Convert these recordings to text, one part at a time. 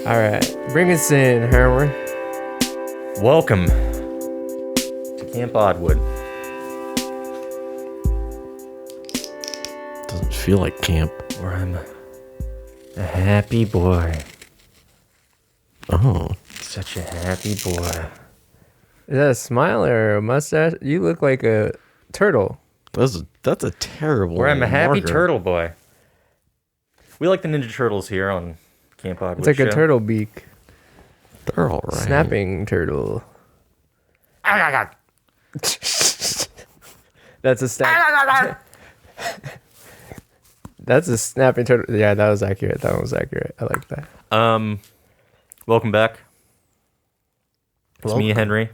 All right, bring us in, Herman. Welcome to Camp Oddwood. Doesn't feel like camp. Where I'm a happy boy. Oh. Such a happy boy. Is that a smile or a mustache? You look like a turtle. That's a terrible Where I'm a happy marker. turtle boy. We like the Ninja Turtles here on Camp Oddwood. It's like show. a turtle beak. They're all right. Snapping turtle. That's a snap. That's a snapping turtle. Yeah, that was accurate. That one was accurate. I like that. Welcome back. It's me, Henry.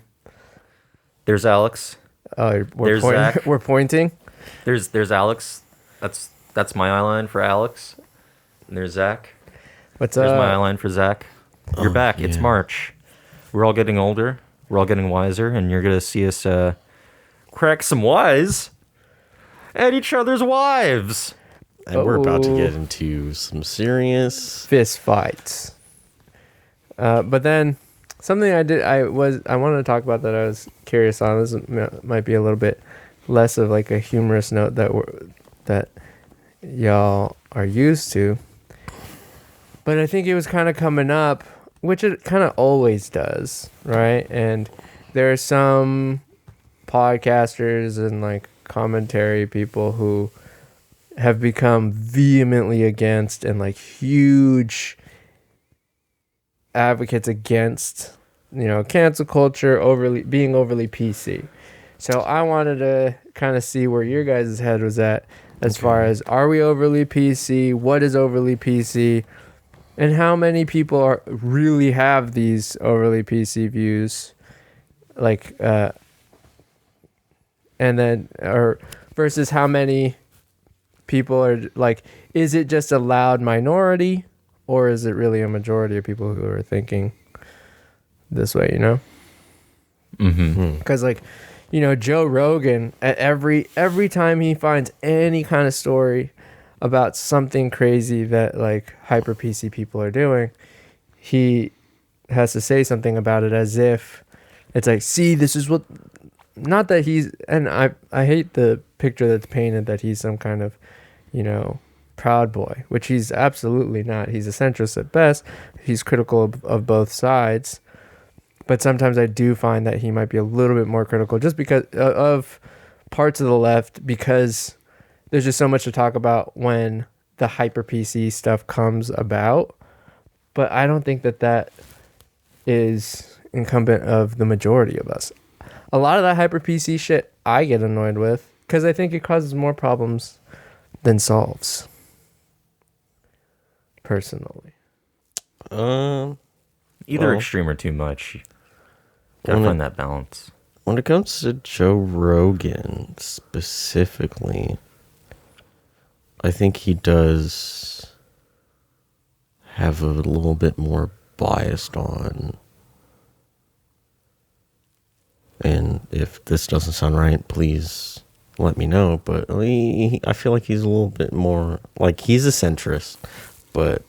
There's Alex. Oh, There's Zach. We're pointing. There's Alex. That's my eyeline for Alex. And there's Zach. What's There's my up? eyeline for Zach. You're back. It's yeah. March. We're all getting older. We're all getting wiser, and you're gonna see us crack some wise at each other's wives. And we're about to Uh-oh. get into some serious. Fist fights. But then something I wanted to talk about that I was curious on. This might be a little bit less of like a humorous note that y'all are used to. But I think it was kind of coming up, which it kind of always does, right? And there are some podcasters and like commentary people who have become vehemently against and like huge advocates against, cancel culture, being overly PC. So I wanted to kind of see where your guys' head was at as far as, are we overly PC? What is overly PC? And how many people really have these overly PC views? Like, and then, or versus how many people are like, is it just a loud minority or is it really a majority of people who are thinking this way, Mm-hmm. Because Joe Rogan, at every time he finds any kind of story about something crazy that like hyper PC people are doing, he has to say something about it as if it's like, see, this is what, not that he's, and I hate the picture that's painted that he's some kind of, proud boy, which he's absolutely not. He's a centrist at best. He's critical of both sides. But sometimes I do find that he might be a little bit more critical just because of parts of the left, because there's just so much to talk about when the hyper PC stuff comes about. But I don't think that is incumbent of the majority of us. A lot of that hyper PC shit I get annoyed with because I think it causes more problems than solves. Personally. Either extreme or too much. Gotta find that balance. When it comes to Joe Rogan specifically, I think he does have a little bit more biased on. And if this doesn't sound right, please let me know. But I feel like he's a little bit more, like, he's a centrist, but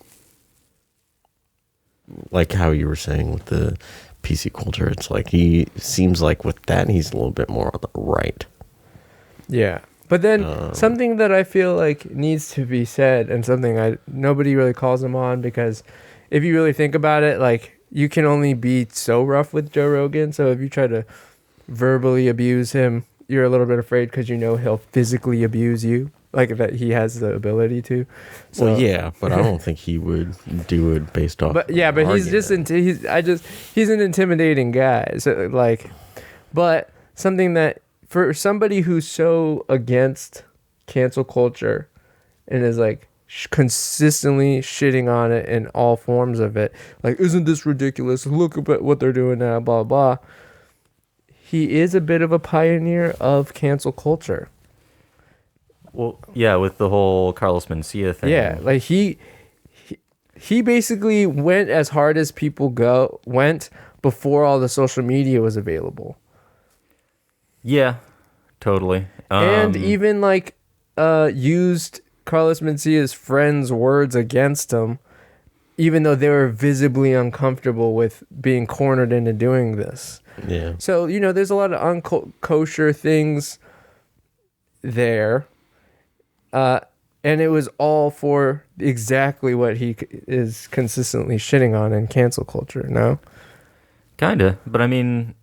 like how you were saying with the PC culture, it's like he seems like with that he's a little bit more on the right. Yeah. But then something that I feel like needs to be said, and something nobody really calls him on, because if you really think about it, like, you can only be so rough with Joe Rogan. So if you try to verbally abuse him, you're a little bit afraid because he'll physically abuse you, like that he has the ability to. So, Well, yeah, but I don't think he would do it based off. But yeah, but he's just he's an intimidating guy. So like, but something that for somebody who's so against cancel culture and is like consistently shitting on it in all forms of it, like, isn't this ridiculous? Look at what they're doing now, blah blah. He is a bit of a pioneer of cancel culture. Well, yeah, with the whole Carlos Mencia thing. Yeah, like he basically went as hard as people went before all the social media was available. Yeah, totally. And even like used Carlos Mencia's friends' words against him even though they were visibly uncomfortable with being cornered into doing this. Yeah. So, there's a lot of unkosher things there. And it was all for exactly what he is consistently shitting on in cancel culture, no? Kinda, but I mean,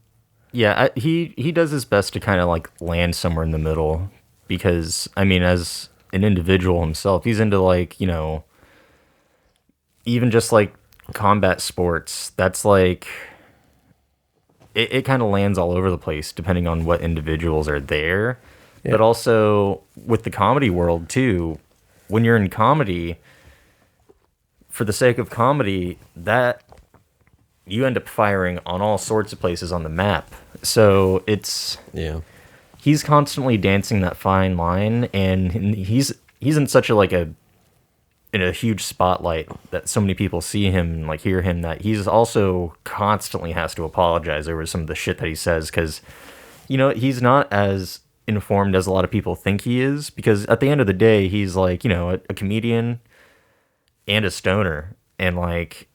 yeah, he does his best to kind of like land somewhere in the middle because I mean, as an individual himself, he's into like even just like combat sports. That's like it kind of lands all over the place depending on what individuals are there, but also with the comedy world too. When you're in comedy, for the sake of comedy, that you end up firing on all sorts of places on the map. So he's constantly dancing that fine line, and he's in such in a huge spotlight that so many people see him and like hear him that he's also constantly has to apologize over some of the shit that he says because he's not as informed as a lot of people think he is, because at the end of the day he's like a comedian and a stoner, and like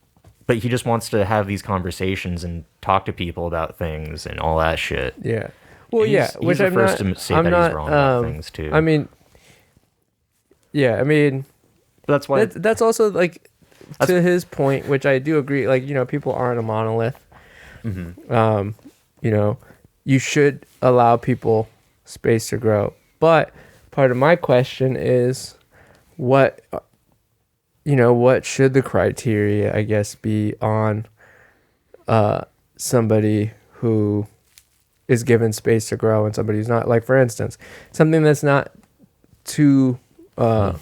but he just wants to have these conversations and talk to people about things and all that shit. Yeah. Well, he's which the I'm first not, to say I'm that not, he's wrong about things too. I mean, but that's why that's also like to his point, which I do agree. Like, people aren't a monolith. Mm-hmm. You should allow people space to grow. But part of my question is what should the criteria, I guess, be on somebody who is given space to grow and somebody who's not? Like, for instance, something that's not too or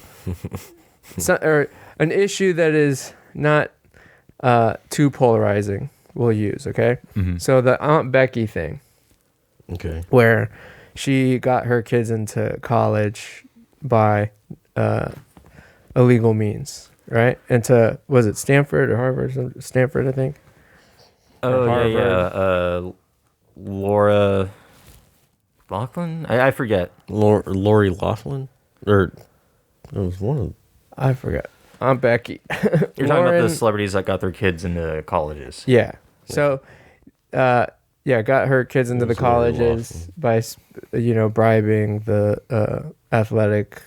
an issue that is not too polarizing, we'll use, okay? Mm-hmm. So the Aunt Becky thing, Okay. where she got her kids into college by illegal means, right? Into, was it Stanford or Harvard? Stanford, I think. Oh, Harvard. yeah. Laura Laughlin? I forget. Lori Laughlin? Or it was one of I forgot. Aunt Becky. You're talking about the celebrities that got their kids into colleges. Yeah. So, got her kids into the colleges by, bribing the athletic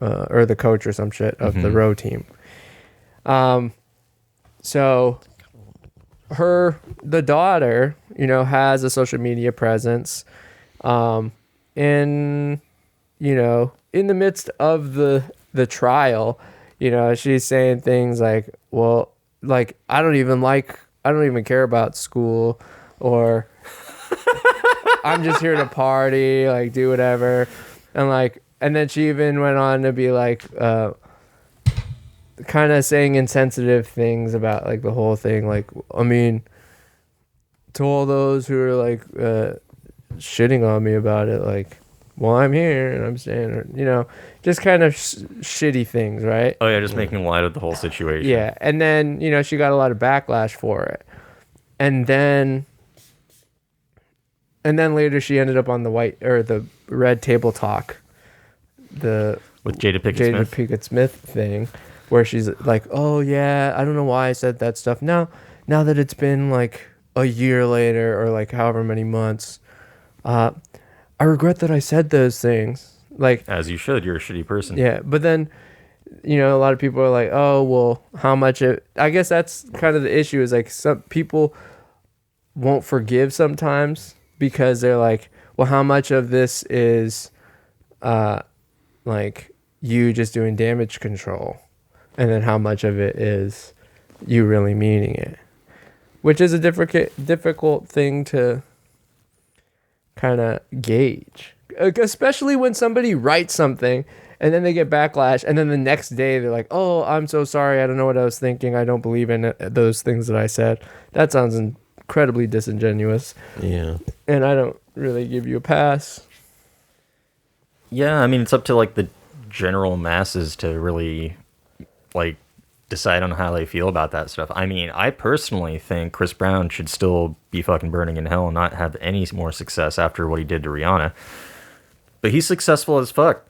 or the coach or some shit of the row team. So the daughter, has a social media presence, in the midst of the trial, she's saying things like, well, like, I don't even care about school, or I'm just here to party, like, do whatever. And then she even went on to be like, kind of saying insensitive things about like the whole thing. Like, I mean, to all those who are like, shitting on me about it, like, well, I'm here and I'm staying, just kind of shitty things, right? Oh, yeah, just making light of the whole situation. Yeah, and then, she got a lot of backlash for it. And then later she ended up on the Red Table Talk, With Jada Pinkett Smith thing, where she's like, oh, yeah, I don't know why I said that stuff. Now that it's been like a year later or like however many months, I regret that I said those things. Like, as you should. You're a shitty person. Yeah, but then, a lot of people are like, oh, well, how much I guess that's kind of the issue, is like some people won't forgive sometimes because they're like, well, how much of this is like you just doing damage control, and then how much of it is you really meaning it, which is a difficult thing to kind of gauge, especially when somebody writes something and then they get backlash, and then the next day they're like, oh, I'm so sorry, I don't know what I was thinking, I don't believe in those things that I said. That sounds incredibly disingenuous. Yeah. And I don't really give you a pass. Yeah, I mean, it's up to like the general masses to really like decide on how they feel about that stuff. I mean, I personally think Chris Brown should still be fucking burning in hell and not have any more success after what he did to Rihanna. But he's successful as fuck.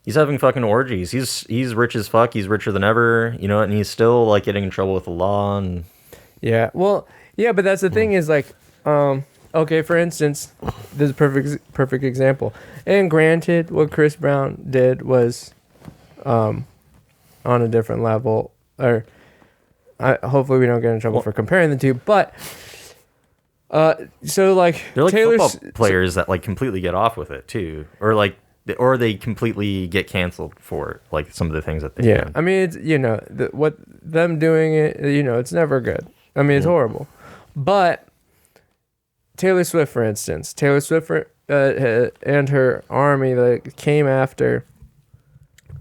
He's having fucking orgies. He's rich as fuck. He's richer than ever. You know, and he's still like getting in trouble with the law. And Yeah. Well, yeah, but that's the thing is like, okay, for instance, this is a perfect example. And granted, what Chris Brown did was, on a different level, or hopefully we don't get in trouble for comparing the two. But, so like they're like Taylor football players that like completely get off with it too, or they completely get canceled for it, like some of the things that they do. I mean, it's what them doing it, it's never good. I mean, it's horrible. But Taylor Swift, for instance, and her army that came after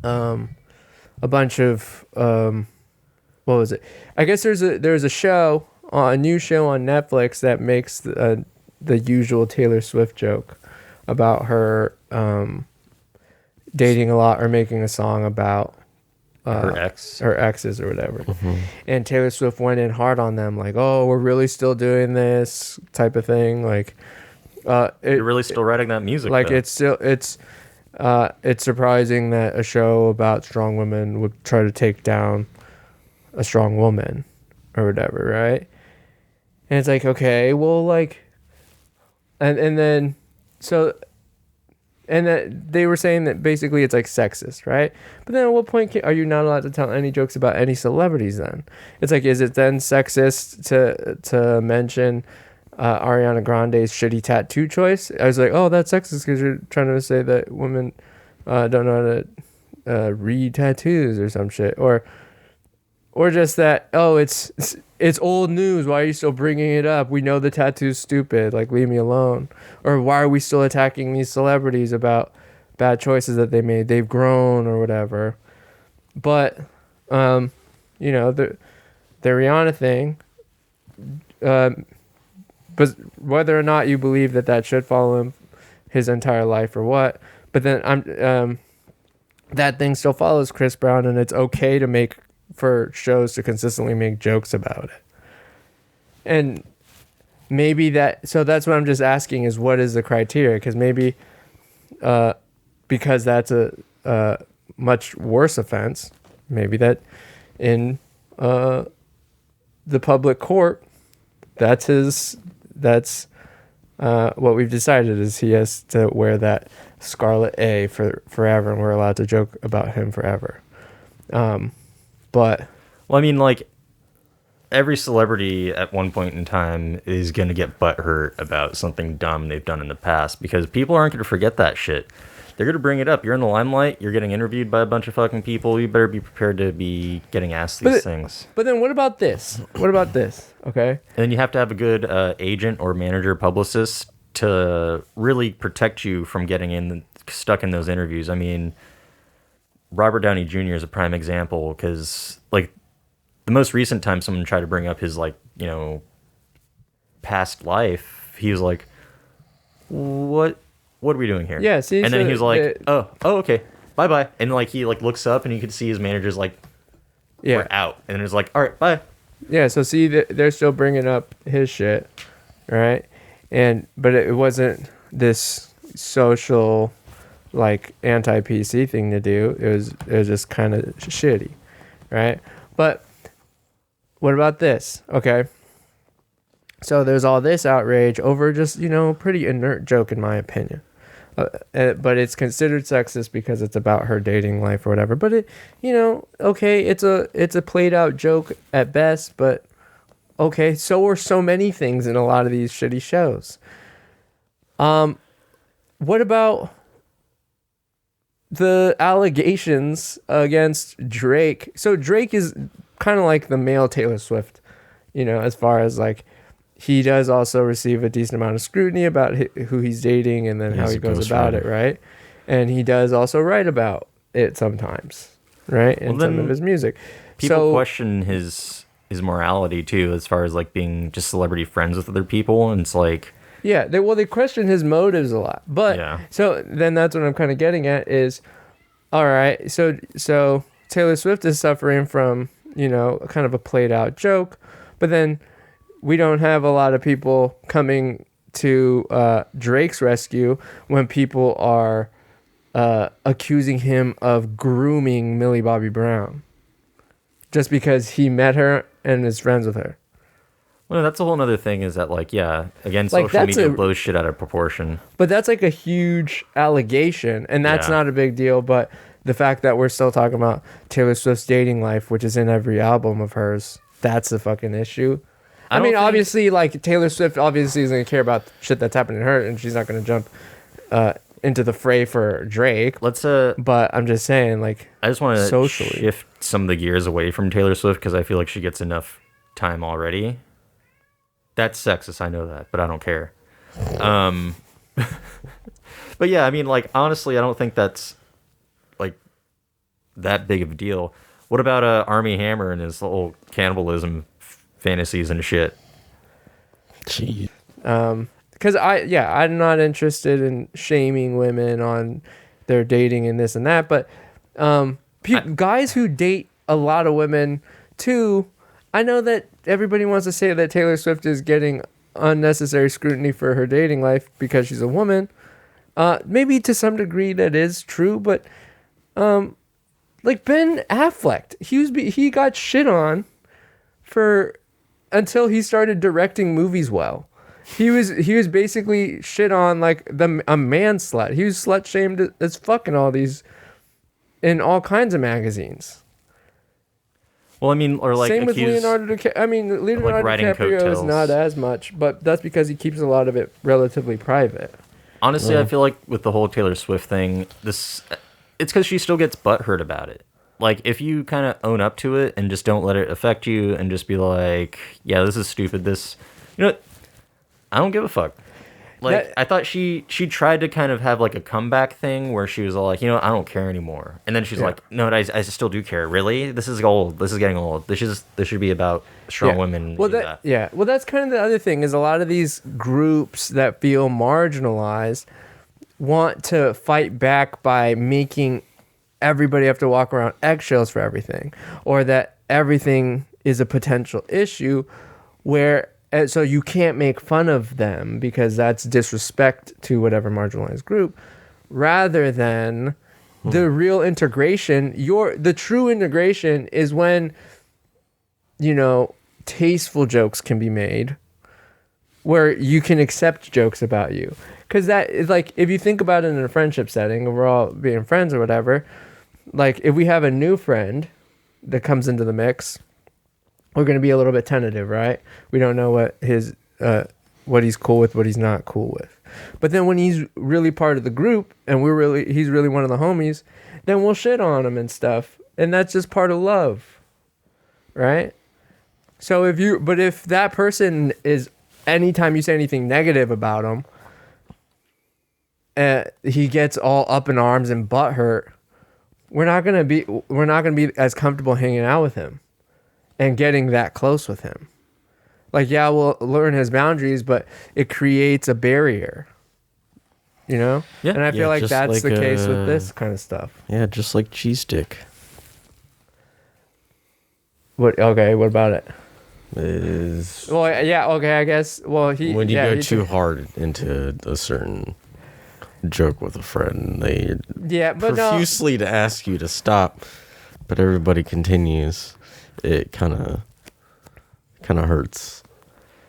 a bunch of what was it? I guess there's a show, a new show on Netflix that makes the usual Taylor Swift joke about her dating a lot or making a song about her exes or whatever. And Taylor Swift went in hard on them, like, oh, we're really still doing this type of thing, like you're really still writing that music, like though. it's surprising that a show about strong women would try to take down a strong woman or whatever, right? And it's like, okay, well, like, and then so. And that they were saying that basically it's like sexist, right? But then at what point are you not allowed to tell any jokes about any celebrities then? It's like, is it then sexist to mention Ariana Grande's shitty tattoo choice? I was like, oh, that's sexist because you're trying to say that women don't know how to read tattoos or some shit. Or just that, oh, it's old news. Why are you still bringing it up? We know the tattoo's stupid. Like, leave me alone. Or why are we still attacking these celebrities about bad choices that they made? They've grown or whatever. But, the Rihanna thing, but whether or not you believe that should follow him his entire life or what, but then that thing still follows Chris Brown, and it's okay to make for shows to consistently make jokes about it. And maybe so that's what I'm just asking is, what is the criteria? Because maybe because that's a much worse offense, maybe that in the public court, that's what we've decided is he has to wear that scarlet A for forever, and we're allowed to joke about him forever. But well, I mean, like, every celebrity at one point in time is going to get butthurt about something dumb they've done in the past, because people aren't going to forget that shit. They're going to bring it up. You're in the limelight. You're getting interviewed by a bunch of fucking people. You better be prepared to be getting asked these things. But then what about this? Okay. And then you have to have a good agent or manager, publicist to really protect you from getting stuck in those interviews. I mean, Robert Downey Jr. is a prime example, because like the most recent time someone tried to bring up his past life, he was like, what are we doing here? Yeah, see, and then he was like, oh okay, bye, and like he like looks up and you could see his manager's like, yeah, we're out, and it's like, all right, bye. Yeah, so see, they're still bringing up his shit, right? But it wasn't this social, like, anti-PC thing to do. It was just kind of shitty, right? But what about this? Okay, so there's all this outrage over just pretty inert joke in my opinion, but it's considered sexist because it's about her dating life or whatever. But it, okay, it's a played out joke at best, but okay, so are so many things in a lot of these shitty shows. What about the allegations against Drake? So Drake is kind of like the male Taylor Swift, as far as like, he does also receive a decent amount of scrutiny about who he's dating and then how he goes about it, right? And he does also write about it sometimes, right? In some of his music. People question his morality too, as far as like being just celebrity friends with other people, and it's like, yeah, they question his motives a lot. But yeah. So then that's what I'm kind of getting at is, all right, so Taylor Swift is suffering from, kind of a played out joke, but then we don't have a lot of people coming to Drake's rescue when people are accusing him of grooming Millie Bobby Brown just because he met her and is friends with her. Well, that's a whole other thing. Is that like, yeah, again, Like, social that's media blows shit out of proportion. But that's like a huge allegation, and that's Yeah. not a big deal. But the fact that we're still talking about Taylor Swift's dating life, which is in every album of hers, that's a fucking issue. I mean, obviously, like, Taylor Swift obviously isn't gonna care about shit that's happening to her, and she's not gonna jump into the fray for Drake. Let's But I'm just saying, like, I just want to socially shift some of the gears away from Taylor Swift because I feel like she gets enough time already. That's sexist, I know that, but I don't care. But yeah, I mean, like, honestly, I don't think that's like that big of a deal. What about Armie Hammer and his little cannibalism fantasies and shit? Gee. because I'm not interested in shaming women on their dating and this and that, but guys who date a lot of women too. I know that everybody wants to say that Taylor Swift is getting unnecessary scrutiny for her dating life because she's a woman. Maybe to some degree that is true, but like Ben Affleck, he got shit on for until he started directing movies well. He was basically shit on like a man slut. He was slut shamed as fuck in all kinds of magazines. Well, I mean, or like same with accused, Leonardo DiCaprio. I mean, Leonardo riding DiCaprio is coattails. not as much, but that's because he keeps a lot of it relatively private. Honestly, I feel like with the whole Taylor Swift thing, it's because she still gets butthurt about it. Like, if you kind of own up to it and just don't let it affect you and just be like, yeah, this is stupid. You know what? I don't give a fuck. Like, I thought she tried to kind of have like a comeback thing where she was all like, I don't care anymore. And then she's like, no, I still do care. Really? This is old. This is getting old. This should be about strong women. Well, well, that's kind of the other thing is a lot of these groups that feel marginalized want to fight back by making everybody have to walk around eggshells for everything, or that everything is a potential issue where so you can't make fun of them because that's disrespect to whatever marginalized group, rather than the real integration. The true integration is when tasteful jokes can be made where you can accept jokes about you, because that is like, if you think about it in a friendship setting and we're all being friends or whatever, like if we have a new friend that comes into the mix, we're going to be a little bit tentative, right? We don't know what he's cool with, what he's not cool with. But then when he's really part of the group and he's really one of the homies, then we'll shit on him and stuff. And that's just part of love, right? So if that person is, anytime you say anything negative about him, he gets all up in arms and butthurt, we're not gonna be as comfortable hanging out with him and getting that close with him. Like, yeah, we'll learn his boundaries, but it creates a barrier, Yeah. And I feel like that's the case with this kind of stuff. Yeah, just like cheese stick. What about it? Is Well, yeah, okay, I guess. Well, when you go too hard into a certain joke with a friend, they but profusely to ask you to stop, but everybody continues. It kind of hurts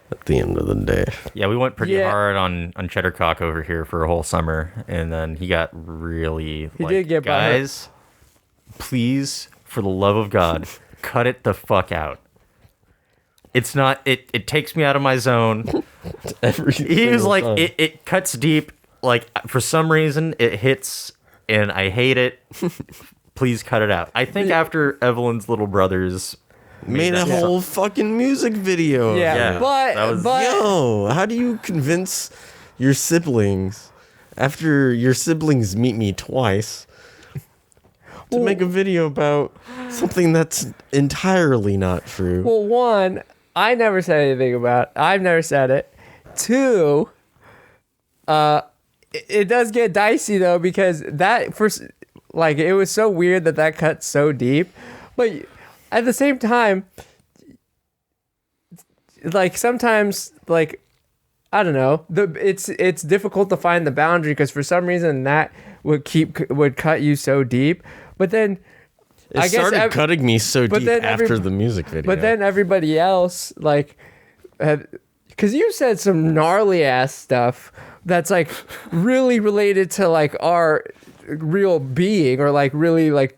at the end of the day. Yeah, we went pretty hard on Cheddar Cock over here for a whole summer, and then he got really did get guys, please, for the love of God, cut it the fuck out. It's not. It takes me out of my zone. He was like, it cuts deep. Like, for some reason, it hits, and I hate it. Please cut it out. I think after Evelyn's little brothers made a whole fucking music video. Yeah. But yo, how do you convince your siblings after your siblings meet me twice to make a video about something that's entirely not true? Well, one, I never said anything about it. I've never said it. Two, it does get dicey though, because it was so weird that cut so deep, but at the same time, like, sometimes, like, I don't know, it's difficult to find the boundary, because for some reason that would cut you so deep. But then It started cutting me so deep after the music video. But then everybody else, like, because you said some gnarly ass stuff that's like really related to like our real being, or like really like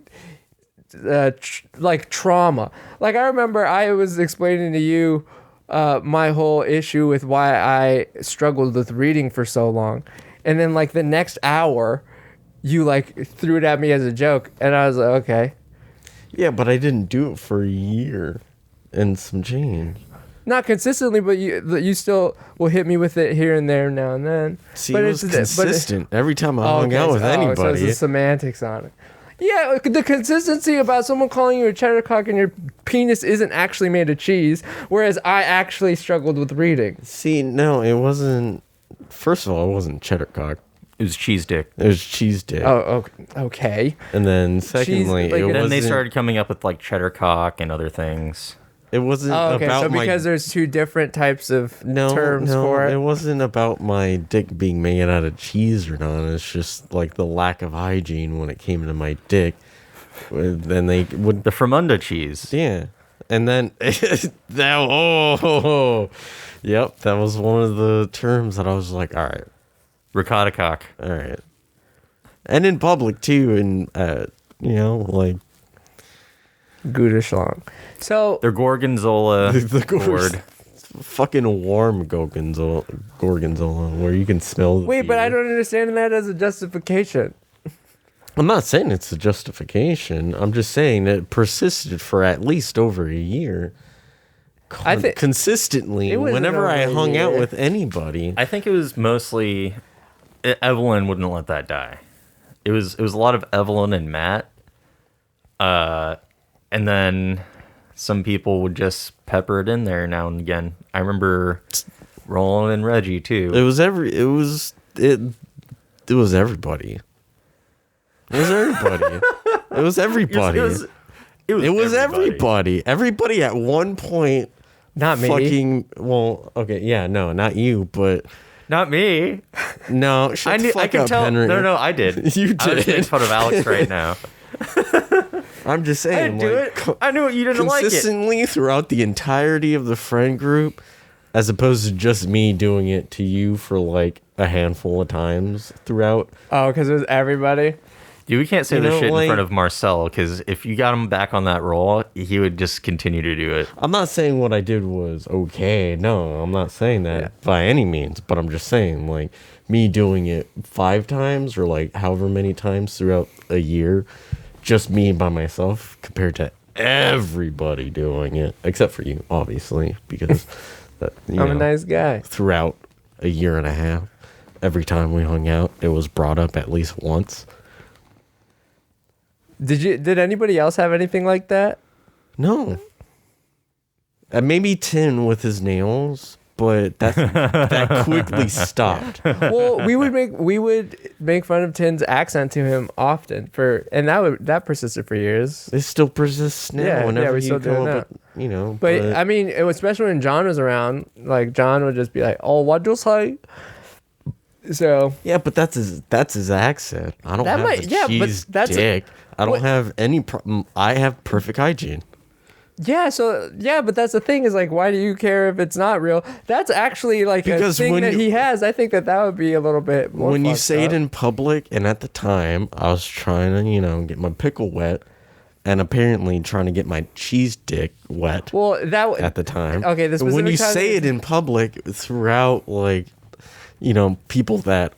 trauma. Like I remember I was explaining to you my whole issue with why I struggled with reading for so long, and then like the next hour you like threw it at me as a joke, and I was like, okay. Yeah, but I didn't do it for a year and some change. Not consistently, but you still will hit me with it here and there now and then. See, but it was consistent. Every time I hung out with anybody. So it's the semantics on it. Yeah, the consistency about someone calling you a cheddar cock and your penis isn't actually made of cheese, whereas I actually struggled with reading. See, no, it wasn't. First of all, it wasn't cheddar cock. It was cheese dick. It was cheese dick. Oh, okay. And then secondly, like, then they started coming up with like cheddar cock and other things. It wasn't about so because there's two different types of terms for it. It wasn't about my dick being made out of cheese or not. It's just like the lack of hygiene when it came to my dick. Then they would the Fremunda cheese. Yeah, and then yep, that was one of the terms that I was like, all right. Ricotta cock. All right. And in public too, and like Gouda schlong. So they're gorgonzola the gourd. Fucking warm gorgonzola where you can smell the wait, but beer. I don't understand that as a justification. I'm not saying it's a justification. I'm just saying it persisted for at least over a year. Consistently, whenever I hung out with anybody. I think it was mostly Evelyn wouldn't let that die. It was a lot of Evelyn and Matt. And then some people would just pepper it in there now and again. I remember Roland and Reggie too. It was everybody. It was everybody. It was everybody. Everybody at one point. Not me. Okay, yeah, no, not you, but not me. No, I can tell. Henry. No, I did. You did. I was making fun of Alex right now. I'm just saying. I didn't do it. I knew you didn't like it. Consistently throughout the entirety of the friend group, as opposed to just me doing it to you for like a handful of times throughout. Oh, because it was everybody. Dude, we can't say this shit in front of Marcel, because if you got him back on that roll, he would just continue to do it. I'm not saying what I did was okay. No, I'm not saying that by any means. But I'm just saying, like, me doing it 5 times or like however many times throughout a year, just me by myself compared to everybody doing it, except for you, obviously, because I'm a nice guy. Throughout a year and a half, every time we hung out, it was brought up at least once. Did anybody else have anything like that? No. Maybe Tin with his nails, but that quickly stopped. Well, we would make fun of Tin's accent to him often and that persisted for years. It still persists now. Whenever we still do that. But I mean, especially when John was around, like John would just be like, "Oh, what do you say?" So yeah, but that's his accent. I don't have a cheese dick. I don't have any problem. I have perfect hygiene. Yeah, but that's the thing is like, why do you care if it's not real? That's actually like a thing that he has. I think that would be a little bit more when you say it in public, and at the time I was trying to, get my pickle wet, and apparently trying to get my cheese dick wet. Well, at the time. Okay, this when you say it in public throughout, like, people that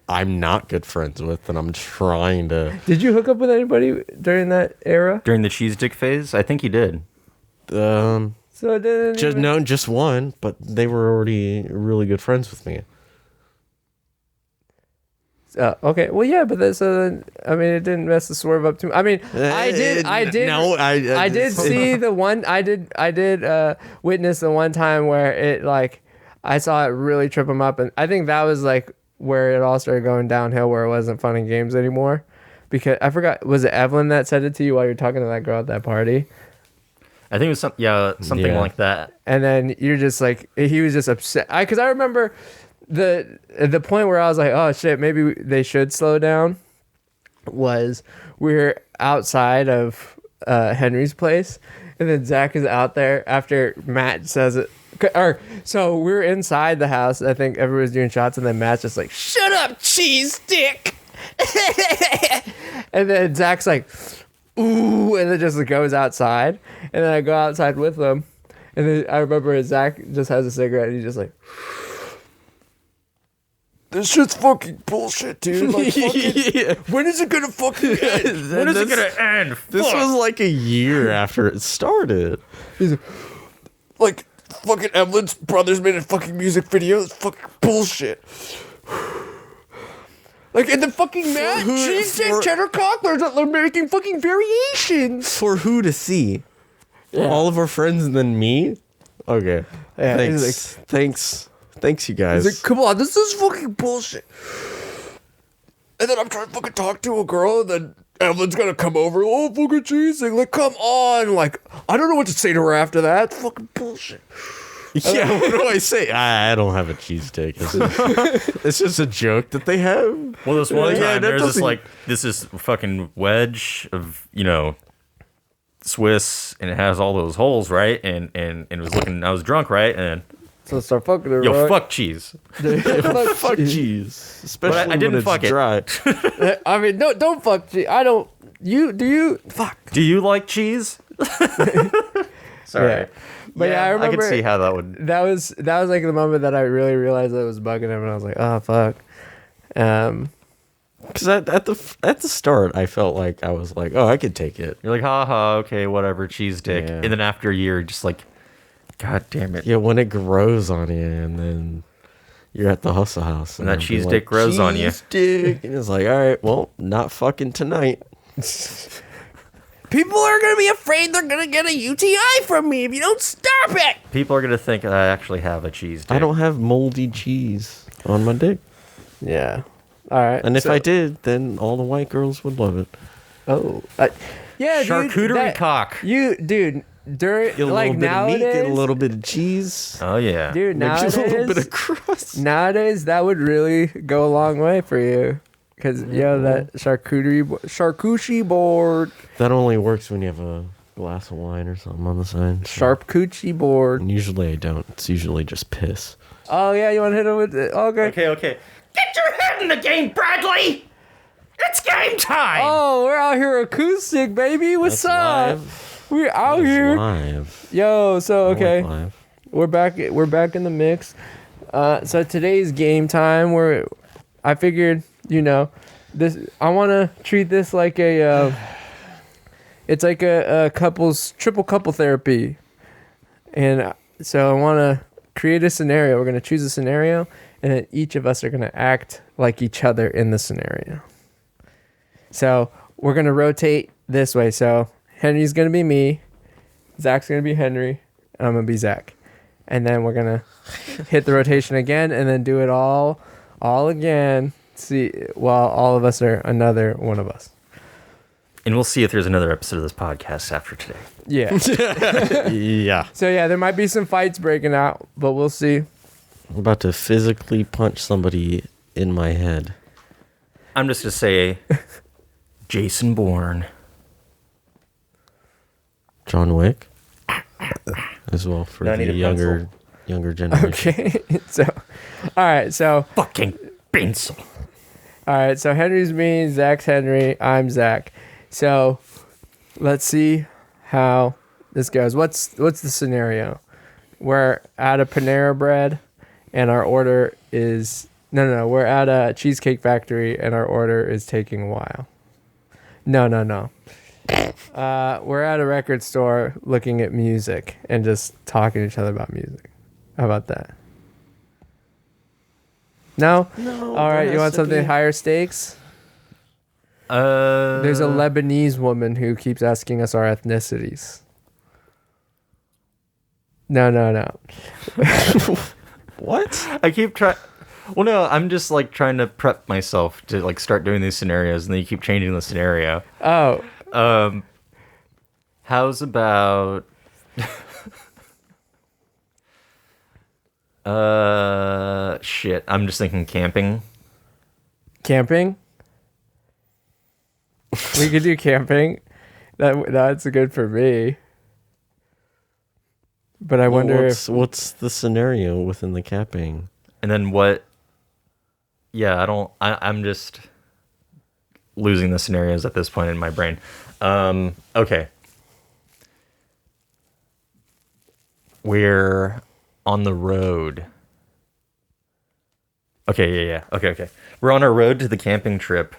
I'm not good friends with, and I'm trying to. Did you hook up with anybody during that era? During the cheese dick phase, I think he did. So it didn't. Just one, but they were already really good friends with me. Okay. Well, yeah, but that's. I mean, it didn't mess the swerve up too. I mean, I did. No, I did see the one. I did witness the one time where it like I saw it really trip him up, and I think that was like where it all started going downhill, where it wasn't fun and games anymore. Because I forgot, was it Evelyn that said it to you while you were talking to that girl at that party? I think it was something like that. And then you're just like, he was just upset. Because I remember the point where I was like, oh shit, maybe they should slow down. was we're outside of Henry's place, and then Zach is out there after Matt says it. Or so we're inside the house. I think everyone's doing shots, and then Matt's just like, "Shut up, cheese stick!" And then Zach's like, "Ooh," and then just goes outside, and then I go outside with him, and then I remember Zach just has a cigarette, and he's just like, "This shit's fucking bullshit, dude. Like, fucking, when is it gonna fucking end? When is it gonna end?" This was like a year after it started. He's like, fucking Evelyn's brothers made a fucking music video. It's fucking bullshit. Like, in the fucking Matt, cheese stick cheddar cocklers that they're making fucking variations. For who to see? Yeah. All of our friends and then me? Okay. Yeah, Thanks, you guys. He's like, come on, this is fucking bullshit. And then I'm trying to fucking talk to a girl, and then Evelyn's gonna come over. Oh, fucking cheese stick. Like, come on. Like, I don't know what to say to her after that. It's fucking bullshit. Yeah, what do I say? I don't have a cheesesteak. It's just a joke that they have. Well, this one time there's this like this is fucking wedge of Swiss, and it has all those holes, right? And it was looking. I was drunk, right? And so start fucking her. Yo, fuck cheese. Fuck cheese, especially I didn't when fuck it's it. Dry. I mean, no, don't fuck cheese. I don't. You do you? Fuck. Do you like cheese? Sorry. Yeah. But yeah, I remember. I could see how that would. That was like the moment that I really realized I was bugging him, and I was like, oh fuck. Because at the start, I felt like I was like, oh, I could take it. You're like, haha, okay, whatever, cheese dick. Yeah. And then after a year, just like, God damn it. Yeah, when it grows on you, and then you're at the hustle house, and that cheese dick grows on you. Cheese dick, and it's like, all right, well, not fucking tonight. People are gonna be afraid they're gonna get a UTI from me if you don't stop it. People are gonna think I actually have a cheese dick. I don't have moldy cheese on my dick. Yeah. All right. And if I did, then all the white girls would love it. Oh. Yeah, charcuterie cock. Dude. During Get a like little bit nowadays, of meat, get a little bit of cheese. Oh yeah, dude. Nowadays, a little bit of crust. Nowadays, that would really go a long way for you, because that charcuterie board. That only works when you have a glass of wine or something on the side. Charcuterie board. And usually I don't. It's usually just piss. Oh yeah, you want to hit it with it? Okay. Okay. Get your head in the game, Bradley. It's game time. Oh, we're out here acoustic, baby. What's That's up? live. We're out here. Live. Yo, so okay. Live. We're back in the mix. So today's game time, where I figured, this I want to treat this like a it's like a triple couple therapy. And so I want to create a scenario. We're going to choose a scenario, and then each of us are going to act like each other in the scenario. So we're going to rotate this way. So Henry's going to be me, Zach's going to be Henry, and I'm going to be Zach. And then we're going to hit the rotation again, and then do it all again. See, while all of us are another one of us. And we'll see if there's another episode of this podcast after today. Yeah. Yeah. So yeah, there might be some fights breaking out, but we'll see. I'm about to physically punch somebody in my head. I'm just going to say Jason Bourne. John Wick. As well for No, I need the a younger generation. Okay. All right. So Fucking pencil. all right. So Henry's me, Zach's Henry, I'm Zach. So let's see how this goes. What's the scenario? We're at a Panera Bread, and our order is no. We're at a Cheesecake Factory, and our order is taking a while. No. We're at a record store looking at music and just talking to each other about music. How about that? No? All right, you want something higher stakes? There's a Lebanese woman who keeps asking us our ethnicities. No. What? I keep trying. Well, no, I'm just like trying to prep myself to like start doing these scenarios, and then you keep changing the scenario. Oh. How's about shit, I'm just thinking camping. Camping? We could do camping. That's good for me. But I wonder what's the scenario within the camping? And then what? Yeah, I'm just losing the scenarios at this point in my brain. Okay. We're on the road. Okay, yeah. Okay. We're on our road to the camping trip.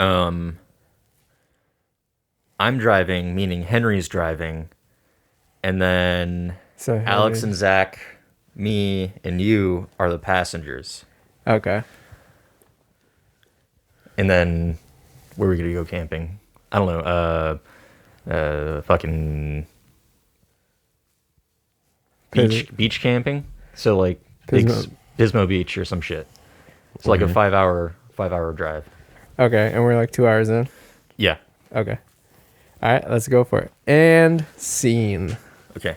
I'm driving, meaning Henry's driving. And then so Alex and Zach, me, and you are the passengers. Okay. And then where are we gonna go camping? I don't know. Fucking beach camping. So like Pismo Beach or some shit. It's like a 5-hour drive. Okay, and we're like 2 hours in. Yeah. Okay. All right, let's go for it. And scene. Okay.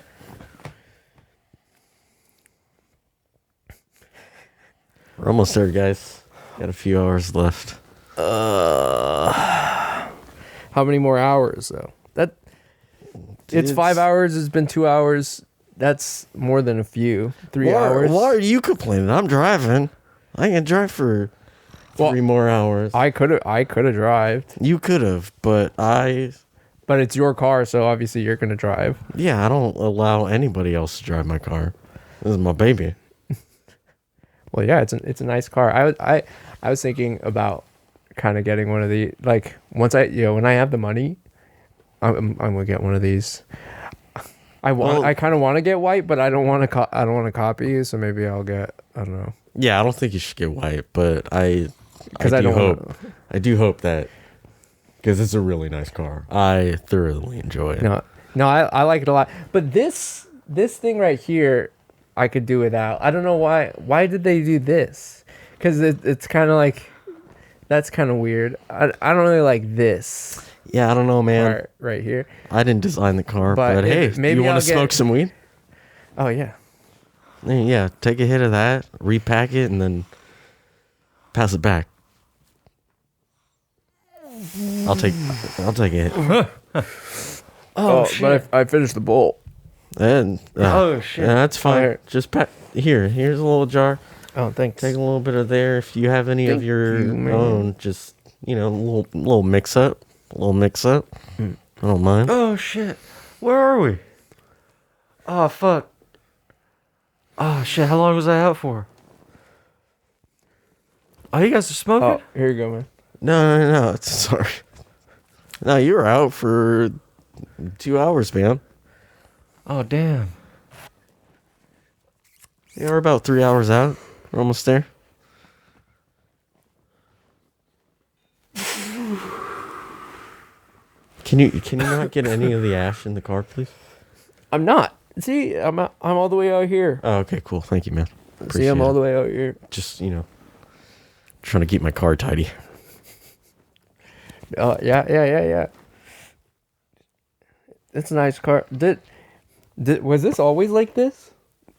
We're almost there, guys. Got a few hours left. How many more hours though? It's 5 hours. It's been 2 hours. That's more than a few. 3 hours. Why are you complaining? I'm driving. I can drive for 3 more hours. I could have drived. You could have, but But it's your car, so obviously you're gonna drive. Yeah, I don't allow anybody else to drive my car. This is my baby. Well, yeah, it's a nice car. I was thinking about kind of getting one of the, like, when I have the money, I'm gonna get one of these. I kind of want to get white, but I don't want to copy, so maybe I'll get, I don't know. Yeah, I don't think you should get white, but I do hope that, because it's a really nice car. I thoroughly enjoy it. No, I like it a lot. But this thing right here, I could do without. I don't know why. Why did they do this? Because it's kind of like, that's kind of weird. I don't really like this. Yeah, I don't know, man. Part right here. I didn't design the car, but hey, maybe you want to smoke some weed? Oh yeah. Yeah, take a hit of that, repack it, and then pass it back. I'll take it. Oh shit! But I finished the bowl. And oh shit! Yeah, that's fine. Right. Just here's a little jar. Oh, thanks. Take a little bit of there. If you have any of your own, just a little mix up. I don't mind. Oh shit! Where are we? Oh fuck! Oh shit! How long was I out for? Oh, you guys are smoking? Oh, here you go, man. No. Sorry. No, you were out for 2 hours, man. Oh damn! Yeah, we're about 3 hours out. We're almost there. Can you not get any of the ash in the car, please? I'm not. See, I'm all the way out here. Oh, okay, cool. Thank you, man. See, I'm all the way out here. Just, trying to keep my car tidy. Yeah. It's a nice car. Was this always like this?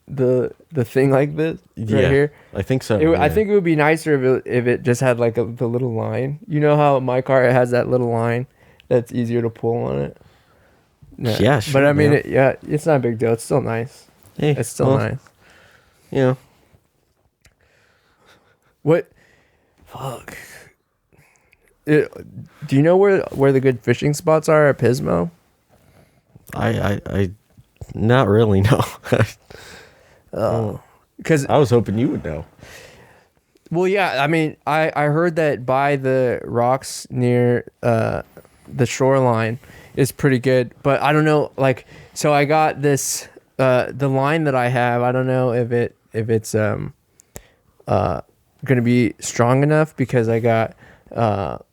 The thing like this right here? I think so. I think it would be nicer if it just had like the little line. You know how my car has that little line that's easier to pull on it? Yeah, sure, but I mean, it's not a big deal. It's still nice. Hey, it's still nice. Yeah. What? Fuck. Do you know where the good fishing spots are at Pismo? I not really, no. Oh, because I was hoping you would know. Well, yeah, I mean, I heard that by the rocks near the shoreline is pretty good, but I don't know, like, so I got this the line that I have. I don't know if it's gonna be strong enough, because I got the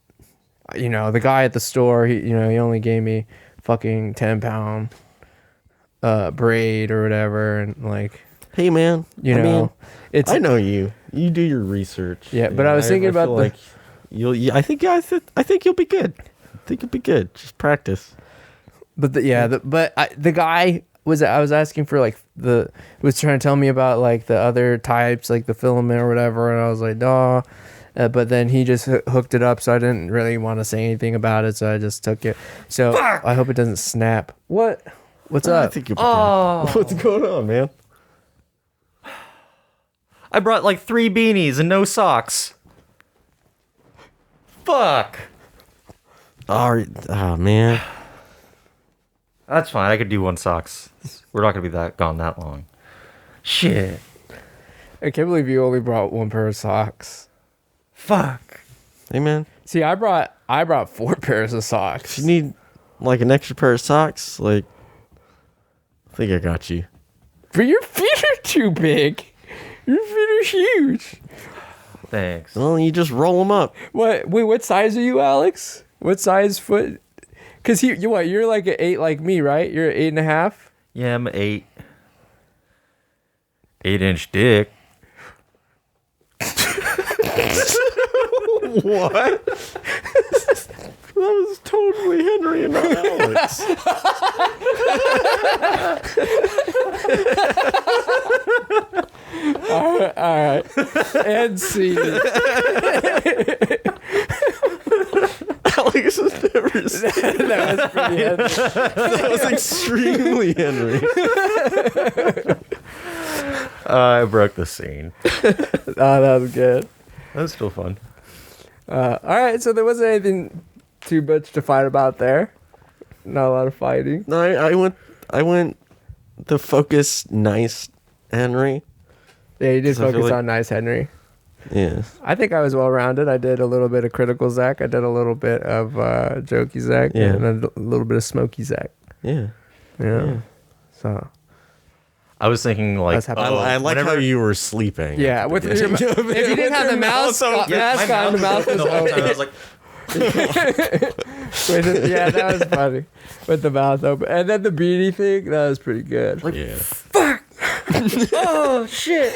guy at the store, he only gave me fucking 10-pound braid or whatever, and like, hey man, I know you do your research. Yeah, but I was thinking about like I think you'll be good. I think you'll be good. Just practice. But the guy I was asking for, like, was trying to tell me about like the other types, like the filament or whatever, and I was like, nah. But then he just hooked it up, so I didn't really want to say anything about it, so I just took it. So I hope it doesn't snap. What? What's up? I think you're What's going on, man? I brought like 3 beanies and no socks. Fuck. Oh, man. That's fine. I could do 1 socks. We're not gonna be gone that long. Shit. I can't believe you only brought 1 pair of socks. Fuck. Hey, man. See, I brought 4 pairs of socks. If you need like an extra pair of socks, like, I think I got you. But your feet are too big. Your feet are huge. Thanks. Well, you just roll them up. What? Wait, what size are you, Alex? What size foot? Cause you're like an 8 like me, right? You're an 8.5. Yeah, I'm 8-inch dick. What? That was totally Henry and not Alex. All right. And see. Alex has never seen That was pretty heavy. that. Was extremely Henry. I broke the scene. Oh, that was good. That was still fun. All right, so there wasn't anything too much to fight about there. Not a lot of fighting. No, I went the focus nice Henry. Yeah, you did 'Cause I feel focus like- on nice Henry. Yeah. I think I was well rounded. I did a little bit of critical Zach. I did a little bit of jokey Zach, Yeah. and a little bit of smoky Zach. Yeah. Yeah. So I was thinking like, That's happening. I like how you were sleeping. yeah, with your, if you didn't have the mouse on, mask on, the mouth was the whole time. I open. was like, Yeah, that was funny. With the mouth open, and then the beanie thing, that was pretty good. Yeah. oh shit!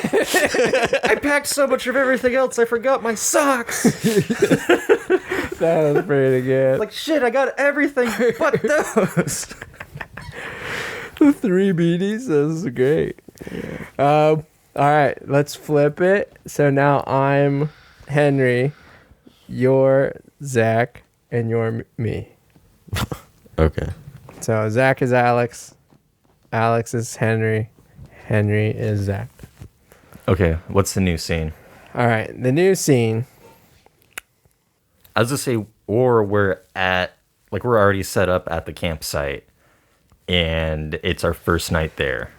I packed so much of everything else, I forgot my socks. That was pretty good. Like shit, I got everything but those. The 3 beanies, that was great. All right, let's flip it. So now I'm Henry, you're Zach, and you're me. Okay. So Zach is Alex, Alex is Henry, Henry is Zach. Okay, what's the new scene? All right, the new scene. I was gonna say, or we're already set up at the campsite, and it's our first night there.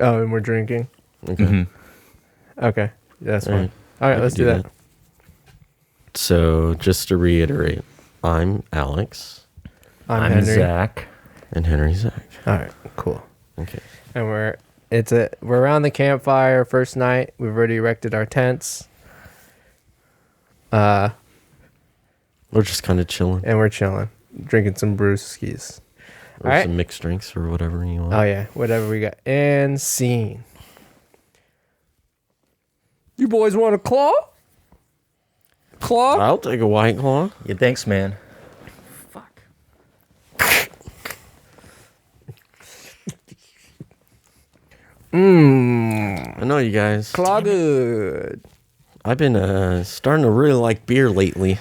Oh, and we're drinking. Okay. Mm-hmm. Okay, that's fine. All right. All right, I let's can do that. So, just to reiterate, I'm Alex I'm I'm Henry. Zach. and Henry Zach. All right, cool. Okay. And we're around the campfire, first night. We've already erected our tents. We're just kind of chilling. And we're chilling, drinking some brewskis. Or All right. some mixed drinks or whatever you want. Oh yeah, whatever we got. And scene. You boys want a claw? Claw? I'll take a White Claw. Yeah, thanks, man. Fuck. I know you guys. Claw good. I've been starting to really like beer lately.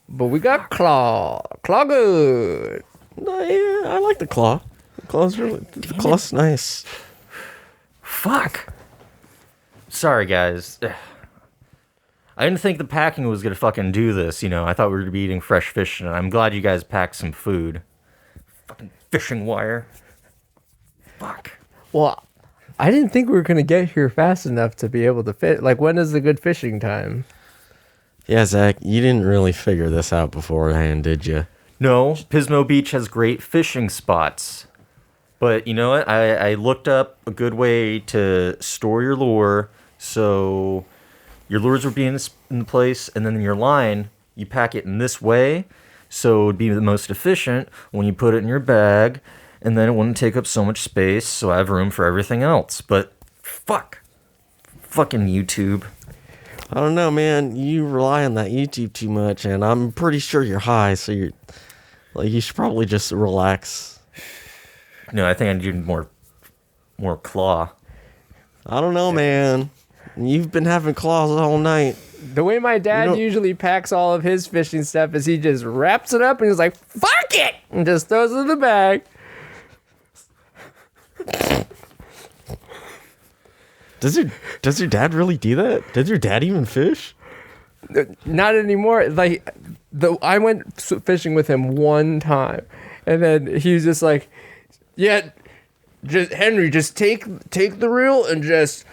But we got claw. Claw good. No, yeah, I like the Claw. The Claw's nice. Fuck. Sorry, guys. I didn't think the packing was gonna fucking do this, you know. I thought we were gonna be eating fresh fish, and I'm glad you guys packed some food. Fucking fishing wire. Fuck. Well, I didn't think we were gonna get here fast enough to be able to fit. Like, when is the good fishing time? Yeah, Zach, you didn't really figure this out beforehand, did you? No, Pismo Beach has great fishing spots. But you know what? I looked up a good way to store your lure, so your lures would be in the place, and then your line, you pack it in this way, so it would be the most efficient when you put it in your bag, and then it wouldn't take up so much space, so I have room for everything else. But fuck. Fucking YouTube. I don't know, man. You rely on that YouTube too much, and I'm pretty sure you're high, so you should probably just relax. No, I think I need more claw. I don't know, man. You've been having claws all night. The way my dad usually packs all of his fishing stuff is he just wraps it up and he's like, fuck it! And just throws it in the bag. Does your dad really do that? Does your dad even fish? Not anymore. Like, I went fishing with him one time, and then he was just like, "Yeah, just Henry, just take the reel and just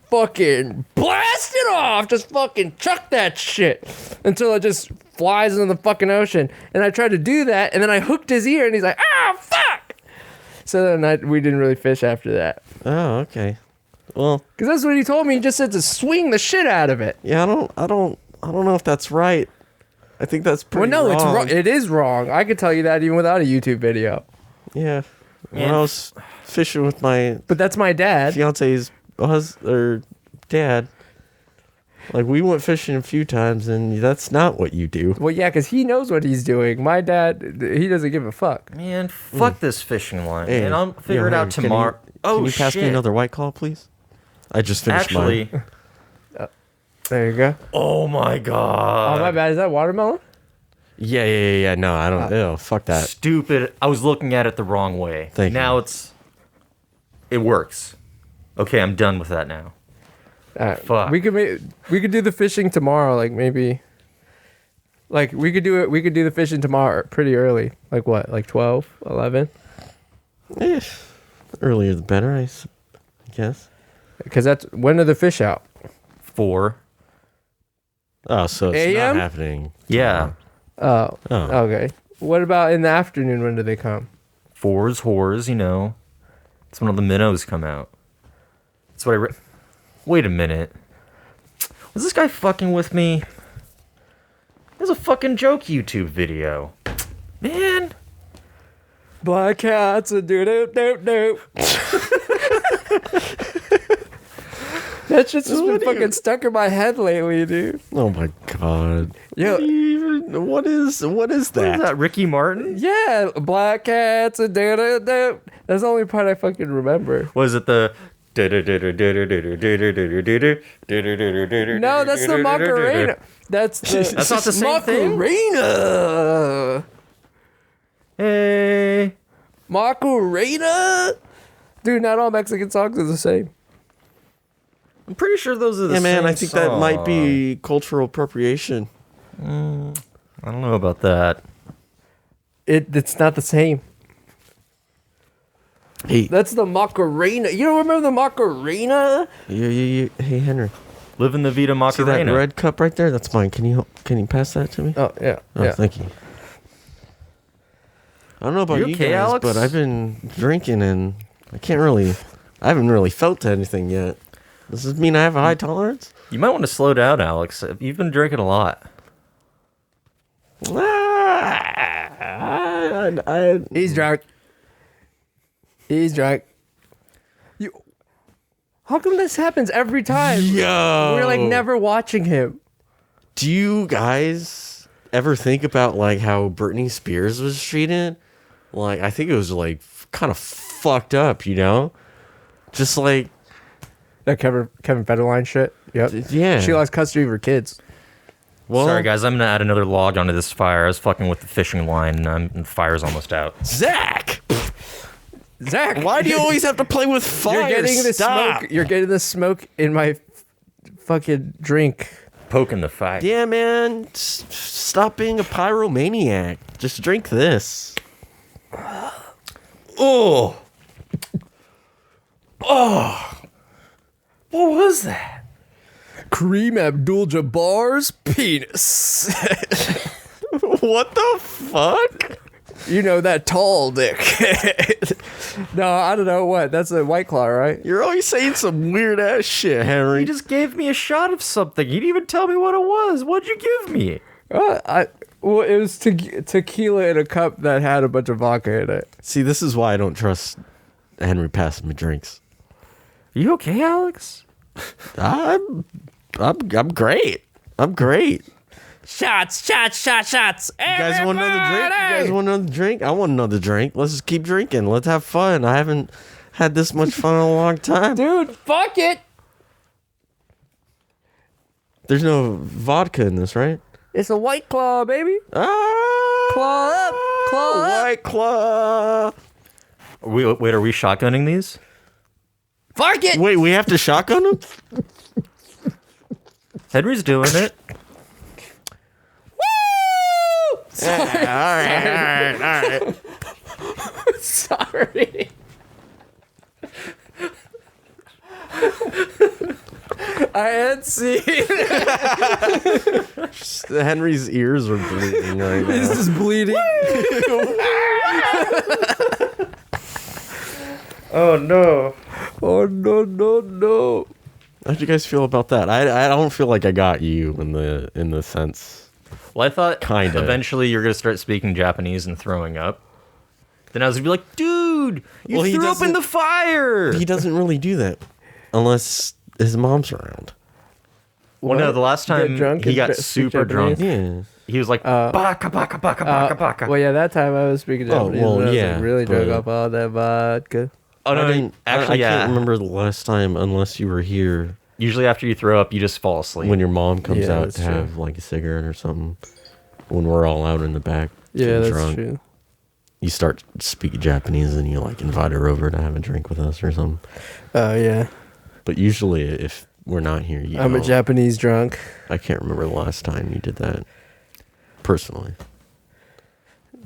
fucking blast it off. Just fucking chuck that shit until it just flies into the fucking ocean." And I tried to do that, and then I hooked his ear, and he's like, "Ah, fuck!" So then we didn't really fish after that. Oh, okay. Well, because that's what he told me. He just said to swing the shit out of it. Yeah, I don't know if that's right. I think that's pretty wrong. It's wrong. It is wrong. I could tell you that even without a YouTube video. Yeah. When I was fishing with my... But that's my dad. Fiance's dad. Like, we went fishing a few times, and that's not what you do. Well, yeah, because he knows what he's doing. My dad, he doesn't give a fuck. Man, fuck this fishing line. Hey, and I'll figure it out tomorrow. Can you pass me another White Claw, please? I just finished mine. There you go. Oh my god. Oh, my bad. Is that watermelon? Yeah. No, I don't. Ew, fuck that. Stupid. I was looking at it the wrong way. Thank you. Now it works. Okay, I'm done with that now. Fuck. We could do the fishing tomorrow. Like maybe. Like we could do it. We could do the fishing tomorrow pretty early. Like what? Like 12, 11? Earlier the better, I guess. Because when are the fish out? 4. Oh, so it's AM? not happening. Yeah. Oh. Okay. What about in the afternoon? When do they come? 4's whores, you know. It's when all the minnows come out. That's what I read. Wait a minute. Was this guy fucking with me? There's a fucking joke YouTube video. Man. Black cats and doop. That shit's just been fucking stuck in my head lately, dude. Oh my god. Yeah. What is that? What is that, Ricky Martin? Yeah, black cats and doop. That's the only part I fucking remember. Was it the... No, that's the Macarena. That's not the same thing? Macarena. Hey. Macarena? Dude, not all Mexican songs are the same. I'm pretty sure those are the same man, I think song. that might be cultural appropriation. I don't know about that. It's not the same. Hey, That's the Macarena. You don't remember the Macarena? Hey, Henry. Live in the Vida See that Macarena. red cup right there? That's mine. Can you pass that to me? Oh, yeah. Oh, yeah. thank you. I don't know about You you okay, guys, Alex? but I've been drinking and I haven't really felt anything yet. Does this mean I have a high tolerance? You might want to slow down, Alex. You've been drinking a lot. He's drunk. How come this happens every time? Yo. We're like never watching him. Do you guys ever think about like how Britney Spears was treated? Like, I think it was like kind of fucked up, you know? Just like, That Kevin Federline shit. Yep. yeah. She lost custody of her kids. Well, Sorry, guys. I'm going to add another log onto this fire. I was fucking with the fishing line, and the fire's almost out. Zach, Why do you always have to play with fire? You're getting the Stop. smoke. You're getting the smoke in my fucking drink. Poking the fire. Yeah, man. Stop being a pyromaniac. Just drink this. Oh. What was that? Kareem Abdul-Jabbar's penis. What the fuck? You know, that tall dick. No, I don't know what. That's a White Claw, right? You're always saying some weird ass shit, Henry. He just gave me a shot of something. He didn't even tell me what it was. What'd you give me? Well, it was tequila in a cup that had a bunch of vodka in it. See, this is why I don't trust Henry passing me drinks. Are you okay, Alex? I'm great. I'm great. Shots. You guys want another drink? I want another drink. Let's just keep drinking. Let's have fun. I haven't had this much fun in a long time. Dude, fuck it. There's no vodka in this, right? It's a White Claw, baby. Ah, Claw up. Claw up. White Claw. Wait, are we shotgunning these? Fuck it. Wait, we have to shotgun them? Henry's doing it. Woo! Yeah, all right. Sorry. I had seen. Henry's ears are bleeding right now. He's just bleeding. Oh no. Oh no. How'd you guys feel about that? I don't feel like I got you in the sense. Well, I thought Kinda. eventually you're gonna start speaking Japanese and throwing up. Then I was gonna be like, dude, you Well, he threw up in doesn't- the fire. He doesn't really do that unless his mom's around. Well, no, the last Get time drunk he and got speak super Japanese? drunk. Yeah. He was like, baka, baka, baka, baka, baka. Well, yeah, that time I was speaking Oh, Japanese. well, and I was yeah, like really drunk but- off all that vodka. Oh, no, I yeah. can't remember the last time unless you were here Usually after you throw up, you just fall asleep. when your mom comes Yeah, out that's to true. have like a cigarette or something. When we're all out in the back, Yeah, getting that's drunk, true. you start speaking Japanese and you like invite her over to have a drink with us or something. Oh yeah, But usually, if we're not here, you I'm a don't. Japanese drunk. I can't remember the last time you did that. Personally,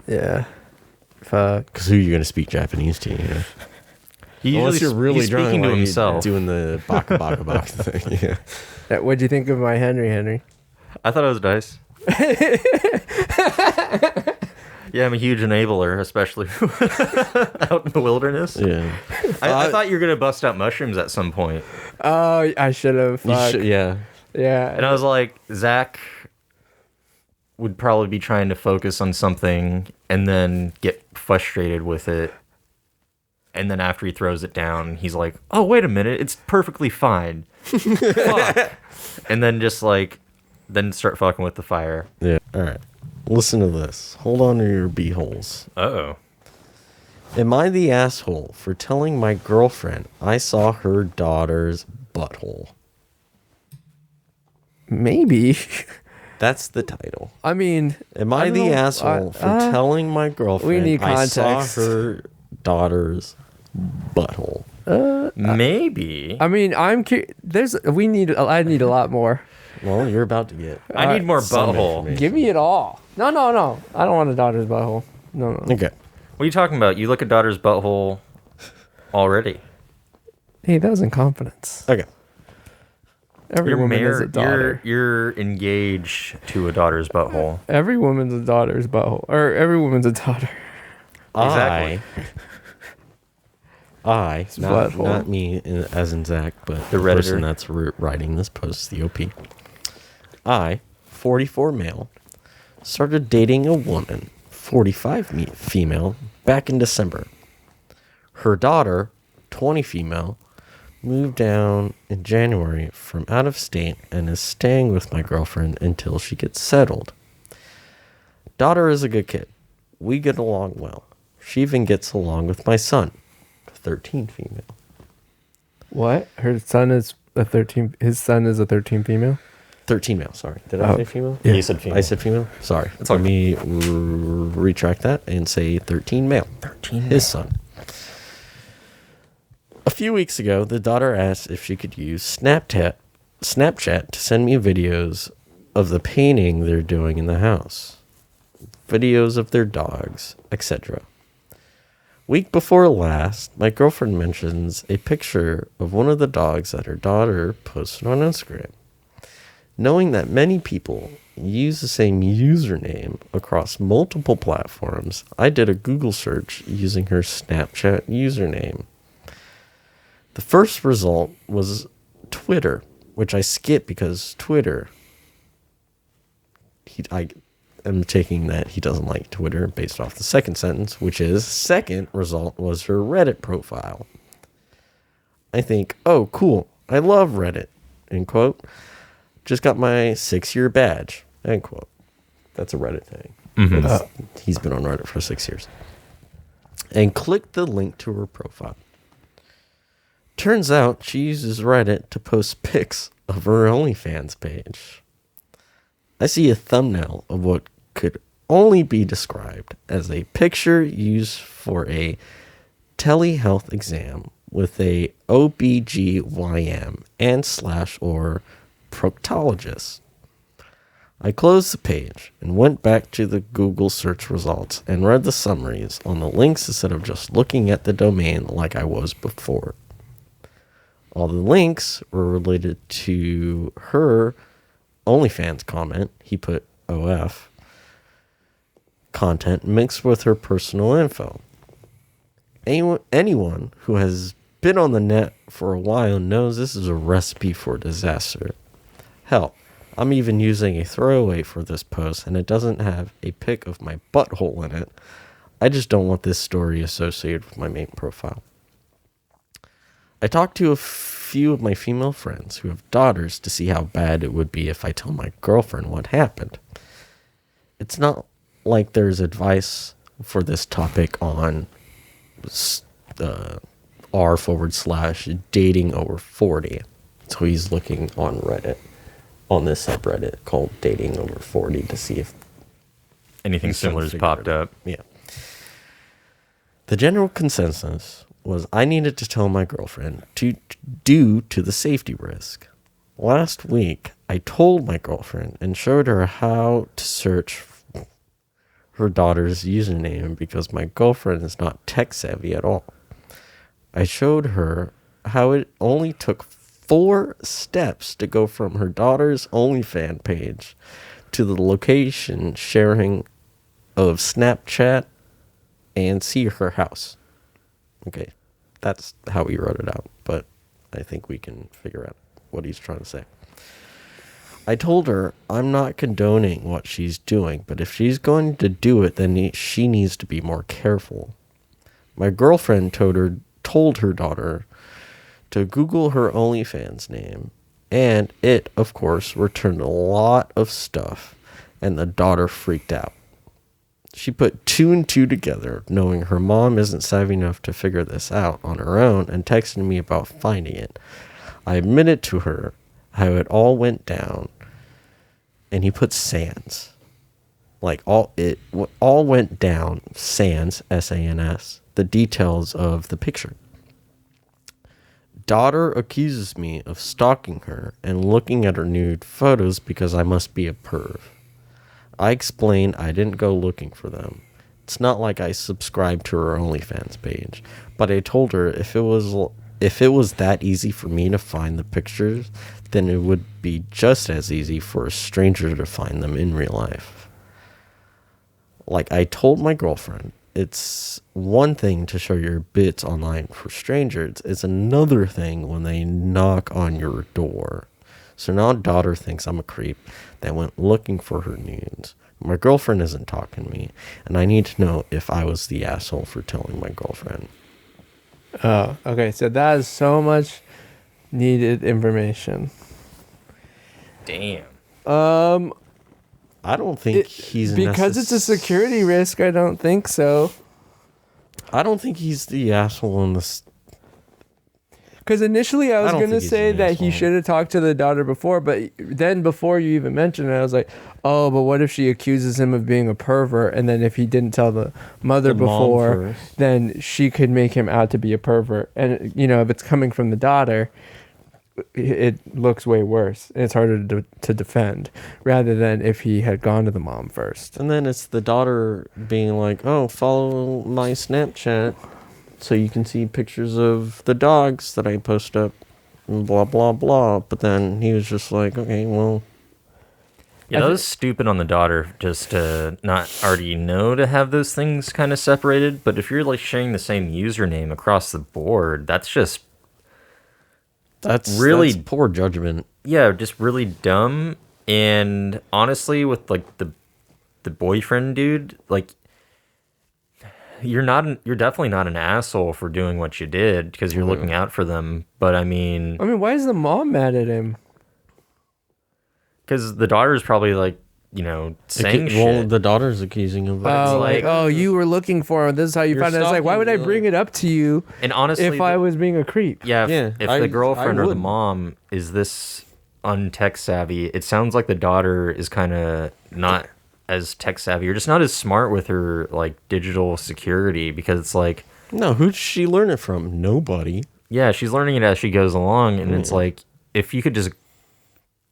Yeah. Fuck. because who are you going to speak Japanese to? You know? He Unless you're really he's drunk, speaking to while you're himself. doing the baka baka baka thing. Yeah. What'd you think of my Henry? I thought it was nice. Yeah, I'm a huge enabler, especially out in the wilderness. Yeah. I thought you were gonna bust out mushrooms at some point, Oh, I should have. You Fuck. should, yeah. Yeah. and I was like, Zach would probably be trying to focus on something and then get frustrated with it, and then after he throws it down, he's like, "Oh, wait a minute, it's perfectly fine." Fuck. And then just like, then start fucking with the fire. Yeah. All right. Listen to this. Hold on to your beeholes. Uh-oh. Am I the asshole for telling my girlfriend I saw her daughter's butthole? Maybe. That's the title. I mean, Am I the don't know. asshole for telling my girlfriend need I saw context. her daughter's butthole? Maybe. I mean, I need a lot more. Well, you're about to get. I need more some butthole. information. Give me it all. No. I don't want a daughter's butthole. No. Okay. What are you talking about? You look at daughter's butthole already. Hey, that was in confidence. Okay. Every You're woman is a married. daughter. You're engaged to a daughter's butthole. Every woman's a daughter's butthole. Or every woman's a daughter. Exactly. Not butthole. me as in Zach, but The the Redditor. person that's writing this post, the OP. I, 44 male, started dating a woman, 45 female, back in December. Her daughter, 20 female, moved down in January from out of state and is staying with my girlfriend until she gets settled. Daughter is a good kid. We get along well. She even gets along with my son, 13 female. What? Her son is a 13. His son is a 13 female. 13 male, sorry. Did I Oh. say female? Yeah. You said female. I said female? Sorry. Let me retract that and say 13 male. 13 His son. A few weeks ago, the daughter asked if she could use Snapchat to send me videos of the painting they're doing in the house, videos of their dogs, etc. Week before last, my girlfriend mentions a picture of one of the dogs that her daughter posted on Instagram. Knowing that many people use the same username across multiple platforms, I did a Google search using her Snapchat username. The first result was Twitter, which I skipped because Twitter. I am taking that he doesn't like Twitter based off the second sentence, which is second result was her Reddit profile. I think, oh, cool. I love Reddit. End quote. Just got my 6-year badge. End quote. That's a Reddit thing. He's been on Reddit for 6 years. And clicked the link to her profile. Turns out she uses Reddit to post pics of her OnlyFans page. I see a thumbnail of what could only be described as a picture used for a telehealth exam with a OBGYN and / or proctologist. I closed the page and went back to the Google search results and read the summaries on the links instead of just looking at the domain like I was before. All the links were related to her OnlyFans comment. He put OF content mixed with her personal info. Anyone who has been on the net for a while knows this is a recipe for disaster. Hell, I'm even using a throwaway for this post, and it doesn't have a pic of my butthole in it. I just don't want this story associated with my main profile. I talked to a few of my female friends who have daughters to see how bad it would be if I tell my girlfriend what happened. It's not like there's advice for this topic on r/dating over 40. So he's looking on Reddit, on this subreddit called Dating Over 40 to see if anything similar has popped up. Yeah. The general consensus was I needed to tell my girlfriend due to the safety risk. Last week, I told my girlfriend and showed her how to search her daughter's username because my girlfriend is not tech savvy at all. I showed her how it only took 4 steps to go from her daughter's OnlyFans page to the location sharing of Snapchat and see her house. Okay, that's how he wrote it out, but I think we can figure out what he's trying to say. I told her I'm not condoning what she's doing, but if she's going to do it, then she needs to be more careful. My girlfriend told her daughter to Google her OnlyFans name, and it, of course, returned a lot of stuff, and the daughter freaked out. She put 2 and 2 together, knowing her mom isn't savvy enough to figure this out on her own, and texted me about finding it. I admitted to her how it all went down, and he put sans. Like, all went down, sans, S-A-N-S, the details of the picture. Daughter accuses me of stalking her and looking at her nude photos because I must be a perv. I explained I didn't go looking for them. It's not like I subscribed to her OnlyFans page, but I told her if it was that easy for me to find the pictures, then it would be just as easy for a stranger to find them in real life. Like I told my girlfriend, it's one thing to show your bits online for strangers. It's another thing when they knock on your door. So now daughter thinks I'm a creep that went looking for her nudes. My girlfriend isn't talking to me, and I need to know if I was the asshole for telling my girlfriend. Oh, okay. So that is so much needed information. Damn. I don't think he's because it's a security risk. I don't think so. I don't think he's the asshole in this. Because initially I was going to say that he asshole. should have talked to the daughter before, but then before you even mentioned it, I was like, oh, but what if she accuses him of being a pervert, and then if he didn't tell the mother before, then she could make him out to be a pervert. And, you know, if it's coming from the daughter, it looks way worse. It's harder to defend rather than if he had gone to the mom first. And then it's the daughter being like, oh, follow my Snapchat so you can see pictures of the dogs that I post up and blah, blah, blah. But then he was just like, okay, well. Yeah, that was stupid on the daughter just to not already know to have those things kind of separated. But if you're like sharing the same username across the board, that's just That's really poor judgment. Yeah, just really dumb. And honestly, with like the boyfriend dude, like you're definitely not an asshole for doing what you did because you're looking out for them. But I mean, why is the mom mad at him? because the daughter's probably like saying Well, shit. the daughter's accusing him. Oh, like, oh, you were looking for him. This is how you You're found it. It's like, why would I stalking, bring it up to you And honestly, if I was being a creep? yeah, Yeah, if I the girlfriend or the would. mom is this untech savvy, it sounds like the daughter is kind of not as tech savvy, or just not as smart with her like digital security, because it's like, No, who'd she learn it from? Nobody. yeah, she's learning it as she goes along, and it's like, if you could just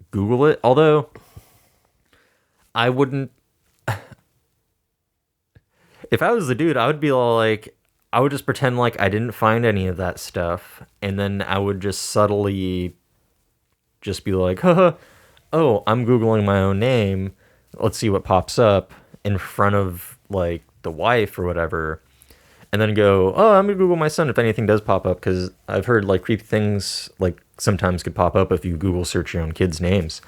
Google it, although I wouldn't. If I was the dude, I would be all like, I would just pretend like I didn't find any of that stuff, and then I would just subtly just be like, haha, oh, I'm Googling my own name. Let's see what pops up in front of like the wife or whatever. And then go, oh, I'm going to Google my son if anything does pop up, because I've heard like creepy things like sometimes could pop up if you Google search your own kids' names.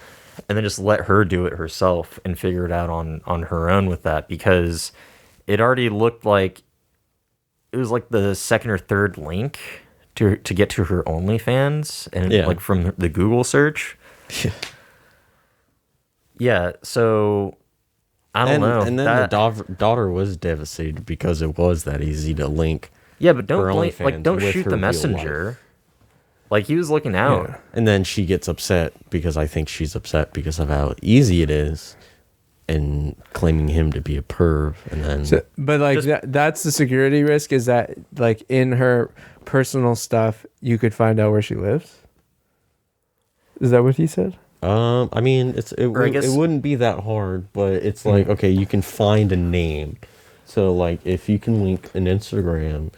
And then just let her do it herself and figure it out on her own with that, because it already looked like it was like the second or third link to get to her OnlyFans, and like from the Google search. Yeah, so I don't know. And then the daughter was devastated because it was that easy to link. Yeah, but don't OnlyFans don't with shoot her the real messenger. Like, he was looking out. Yeah. And then she gets upset because I think she's upset because of how easy it is, and claiming him to be a perv. And then, But like that's the security risk, is that like in her personal stuff, you could find out where she lives. Is that what he said? I mean, I guess- it wouldn't be that hard, but it's like, okay, you can find a name. So like, if you can link an Instagram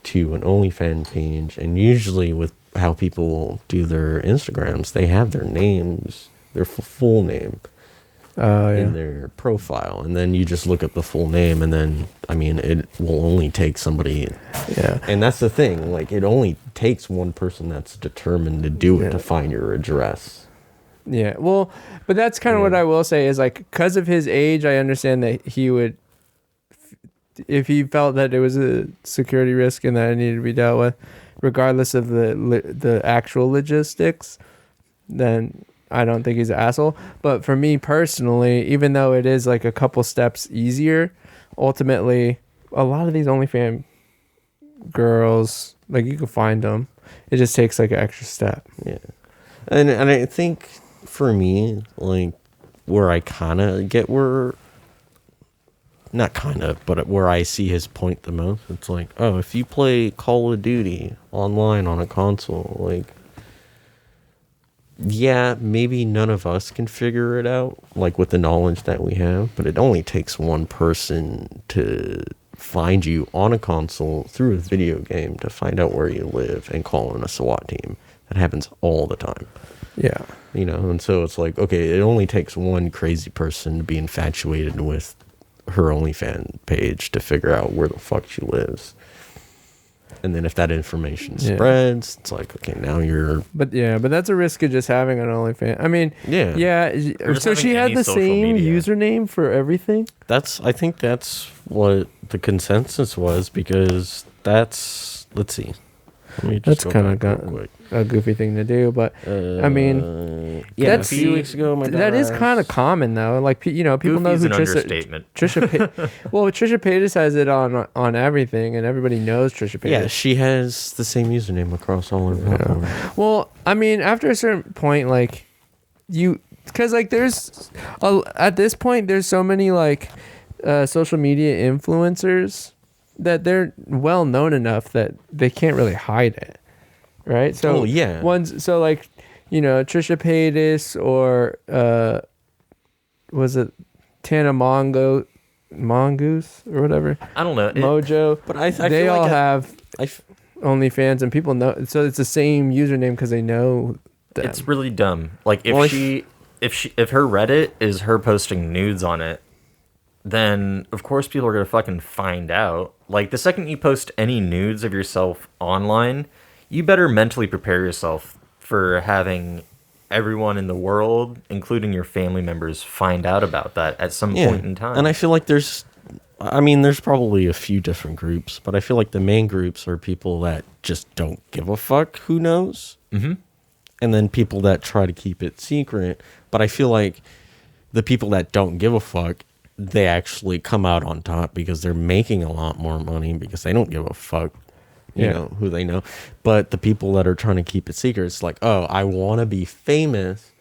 to an OnlyFans page, and usually with how people do their Instagrams, they have their names, their full name in their profile, and then you just look up the full name, and then, I mean, it will only take somebody. Yeah. And that's the thing, like, it only takes one person that's determined to do it to find your address. Yeah, well, but that's kind of what I will say is, like, because of his age, I understand that he would, if he felt that it was a security risk and that it needed to be dealt with, regardless of the actual logistics, then I don't think he's an asshole. But for me personally, even though it is like a couple steps easier, ultimately, a lot of these OnlyFans girls, like, you can find them. It just takes like an extra step. Yeah. And I think for me, like, where I kind of get not kind of, but where I see his point the most, it's like, oh, if you play Call of Duty online on a console, like, yeah, maybe none of us can figure it out, like, with the knowledge that we have, but it only takes one person to find you on a console through a video game to find out where you live and call in a SWAT team. That happens all the time. Yeah. You know, and so it's like, okay, it only takes one crazy person to be infatuated with her OnlyFans page to figure out where the fuck she lives. And then if that information spreads, it's like, okay, now you're... But that's a risk of just having an OnlyFans. I mean, Or just so she having had any the social same media. username for everything? I think that's what the consensus was, because that's... Let's see. Let me just That's go kind back of real quick. a goofy thing to do, but I mean, yeah, that's a few weeks ago, my that is daughter kind of asked- common though. Like, you know, people Goofy's know an who understatement. Trisha Paytas has it on everything, and everybody knows Trisha Paytas. Yeah, she has the same username across all her platforms. Well, I mean, after a certain point, like, because like at this point, there's so many like social media influencers that they're well known enough that they can't really hide it, right? So like, you know, Trisha Paytas or was it Tana Mongoose or whatever? I don't know. Mojo, But I they feel all like have OnlyFans, and people know. So it's the same username because they know them. It's really dumb. Like, if her Reddit is her posting nudes on it, then of course people are gonna fucking find out. Like, the second you post any nudes of yourself online, you better mentally prepare yourself for having everyone in the world, including your family members, find out about that at some point in time. And I feel like there's probably a few different groups, but I feel like the main groups are people that just don't give a fuck who knows. Mm-hmm. And then people that try to keep it secret. But I feel like the people that don't give a fuck, they actually come out on top because they're making a lot more money because they don't give a fuck, you know, who they know. But the people that are trying to keep it secret, it's like, oh, I want to be famous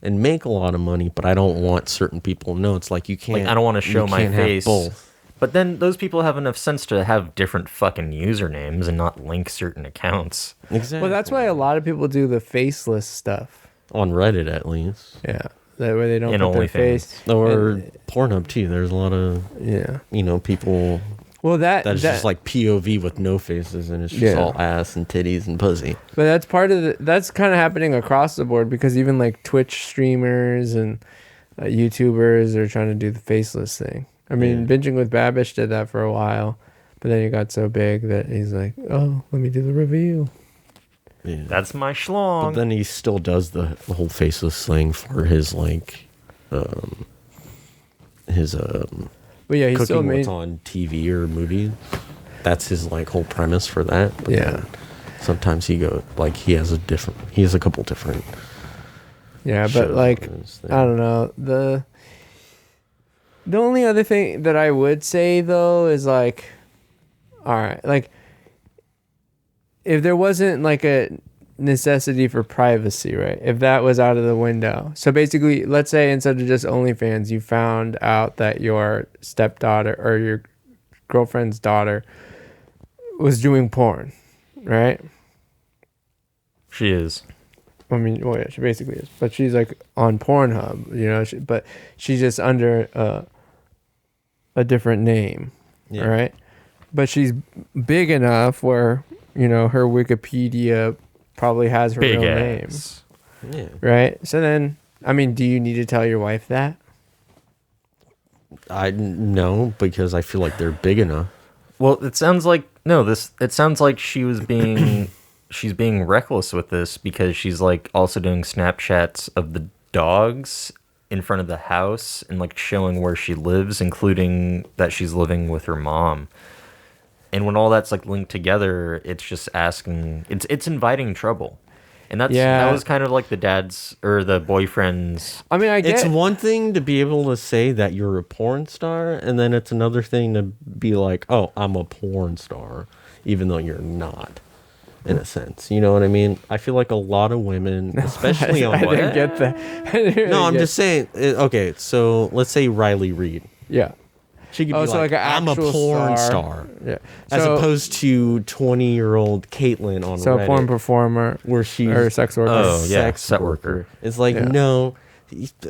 and make a lot of money, but I don't want certain people to know. It's like, you can't. Like, I don't want to show my face. Both. But then those people have enough sense to have different fucking usernames and not link certain accounts. Exactly. Well, that's why a lot of people do the faceless stuff. On Reddit, at least. Yeah. That way they don't And put their Onlyfans. face. Or And- Pornhub, too. There's a lot of, you know, people Well, that's just like POV with no faces, and it's just all ass and titties and pussy. But that's part of that's kind of happening across the board, because even like Twitch streamers and YouTubers are trying to do the faceless thing. I mean, Binging with Babish did that for a while, but then he got so big that he's like, oh, let me do the review. Yeah. That's my schlong. But then he still does the whole faceless thing for his, like, his But yeah, he still cooking made what's on TV or movies. That's his, like, whole premise for that. But then sometimes he has a couple different but shows like, on his thing. I don't know, the only other thing that I would say though is like, all right, like if there wasn't like a necessity for privacy, right? If that was out of the window. So basically, let's say instead of just OnlyFans, you found out that your stepdaughter or your girlfriend's daughter was doing porn, right? She is. I mean, well, yeah, she basically is, but she's like on Pornhub, you know. But she's just under a different name, right? But she's big enough where, you know, her Wikipedia probably has her Big real ass. name, right? So then, I mean, do you need to tell your wife that? I no, because I feel like they're big enough. Well, it sounds like it sounds like she was being she's being reckless with this, because she's like also doing Snapchats of the dogs in front of the house and like showing where she lives, including that she's living with her mom. And when all that's like linked together, it's just asking, it's inviting trouble. And that was kind of like the dad's or the boyfriend's. I mean, I It's get one thing to be able to say that you're a porn star, and then it's another thing to be like, oh, I'm a porn star, even though you're not, in a sense. You know what I mean? I feel like a lot of women, especially on I didn't get that. No, I'm just saying, okay, so let's say Riley Reid. Yeah. She could Oh, be so like an I'm a actual porn star. star. Yeah. As So- opposed to 20-year-old Caitlyn on So Reddit, a porn performer where she's or sex worker. Oh, yeah, sex set worker. worker. It's like, no,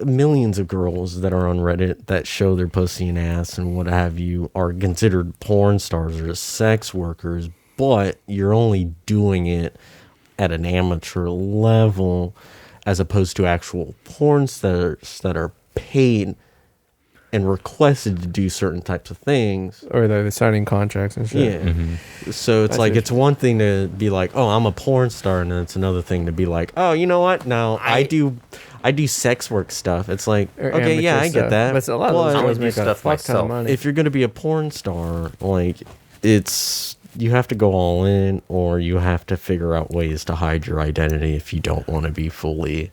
millions of girls that are on Reddit that show their pussy and ass and what have you are considered porn stars or sex workers, but you're only doing it at an amateur level as opposed to actual porn stars that are paid and requested to do certain types of things. Or they're signing contracts and shit. Yeah. So it's like, it's one thing to be like, oh, I'm a porn star. And then it's another thing to be like, oh, you know what? Now I do sex work stuff. It's like, Or okay, yeah, amateur I stuff. get that. But a lot of those I girls do make a stuff fuck ton of myself. money. If you're going to be a porn star, like, you have to go all in, or you have to figure out ways to hide your identity if you don't want to be fully.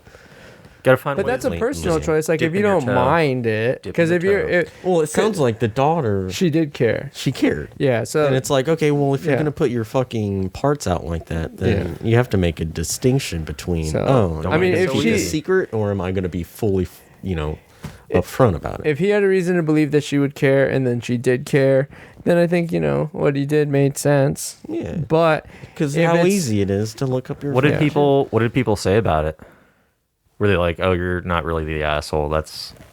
Gotta find But ways that's a to personal choice. Like, if dip you in your don't toe. mind it, Dip because in if your you're, toe. Well, it sounds like the daughter, she did care. she cared. Yeah. So And it's like, okay, well, if you're Yeah. going to put your fucking parts out like that, then you have to make a distinction between, So, am I mean, gonna if keep she- it a secret, or am I going to be fully, upfront about it? if he had a reason to believe that she would care, and then she did care, then I think, what he did made sense. Yeah. But Because if how it's- easy it is to look up your. What did Yeah. people say about it? Were they like, "Oh, you're not really the asshole"?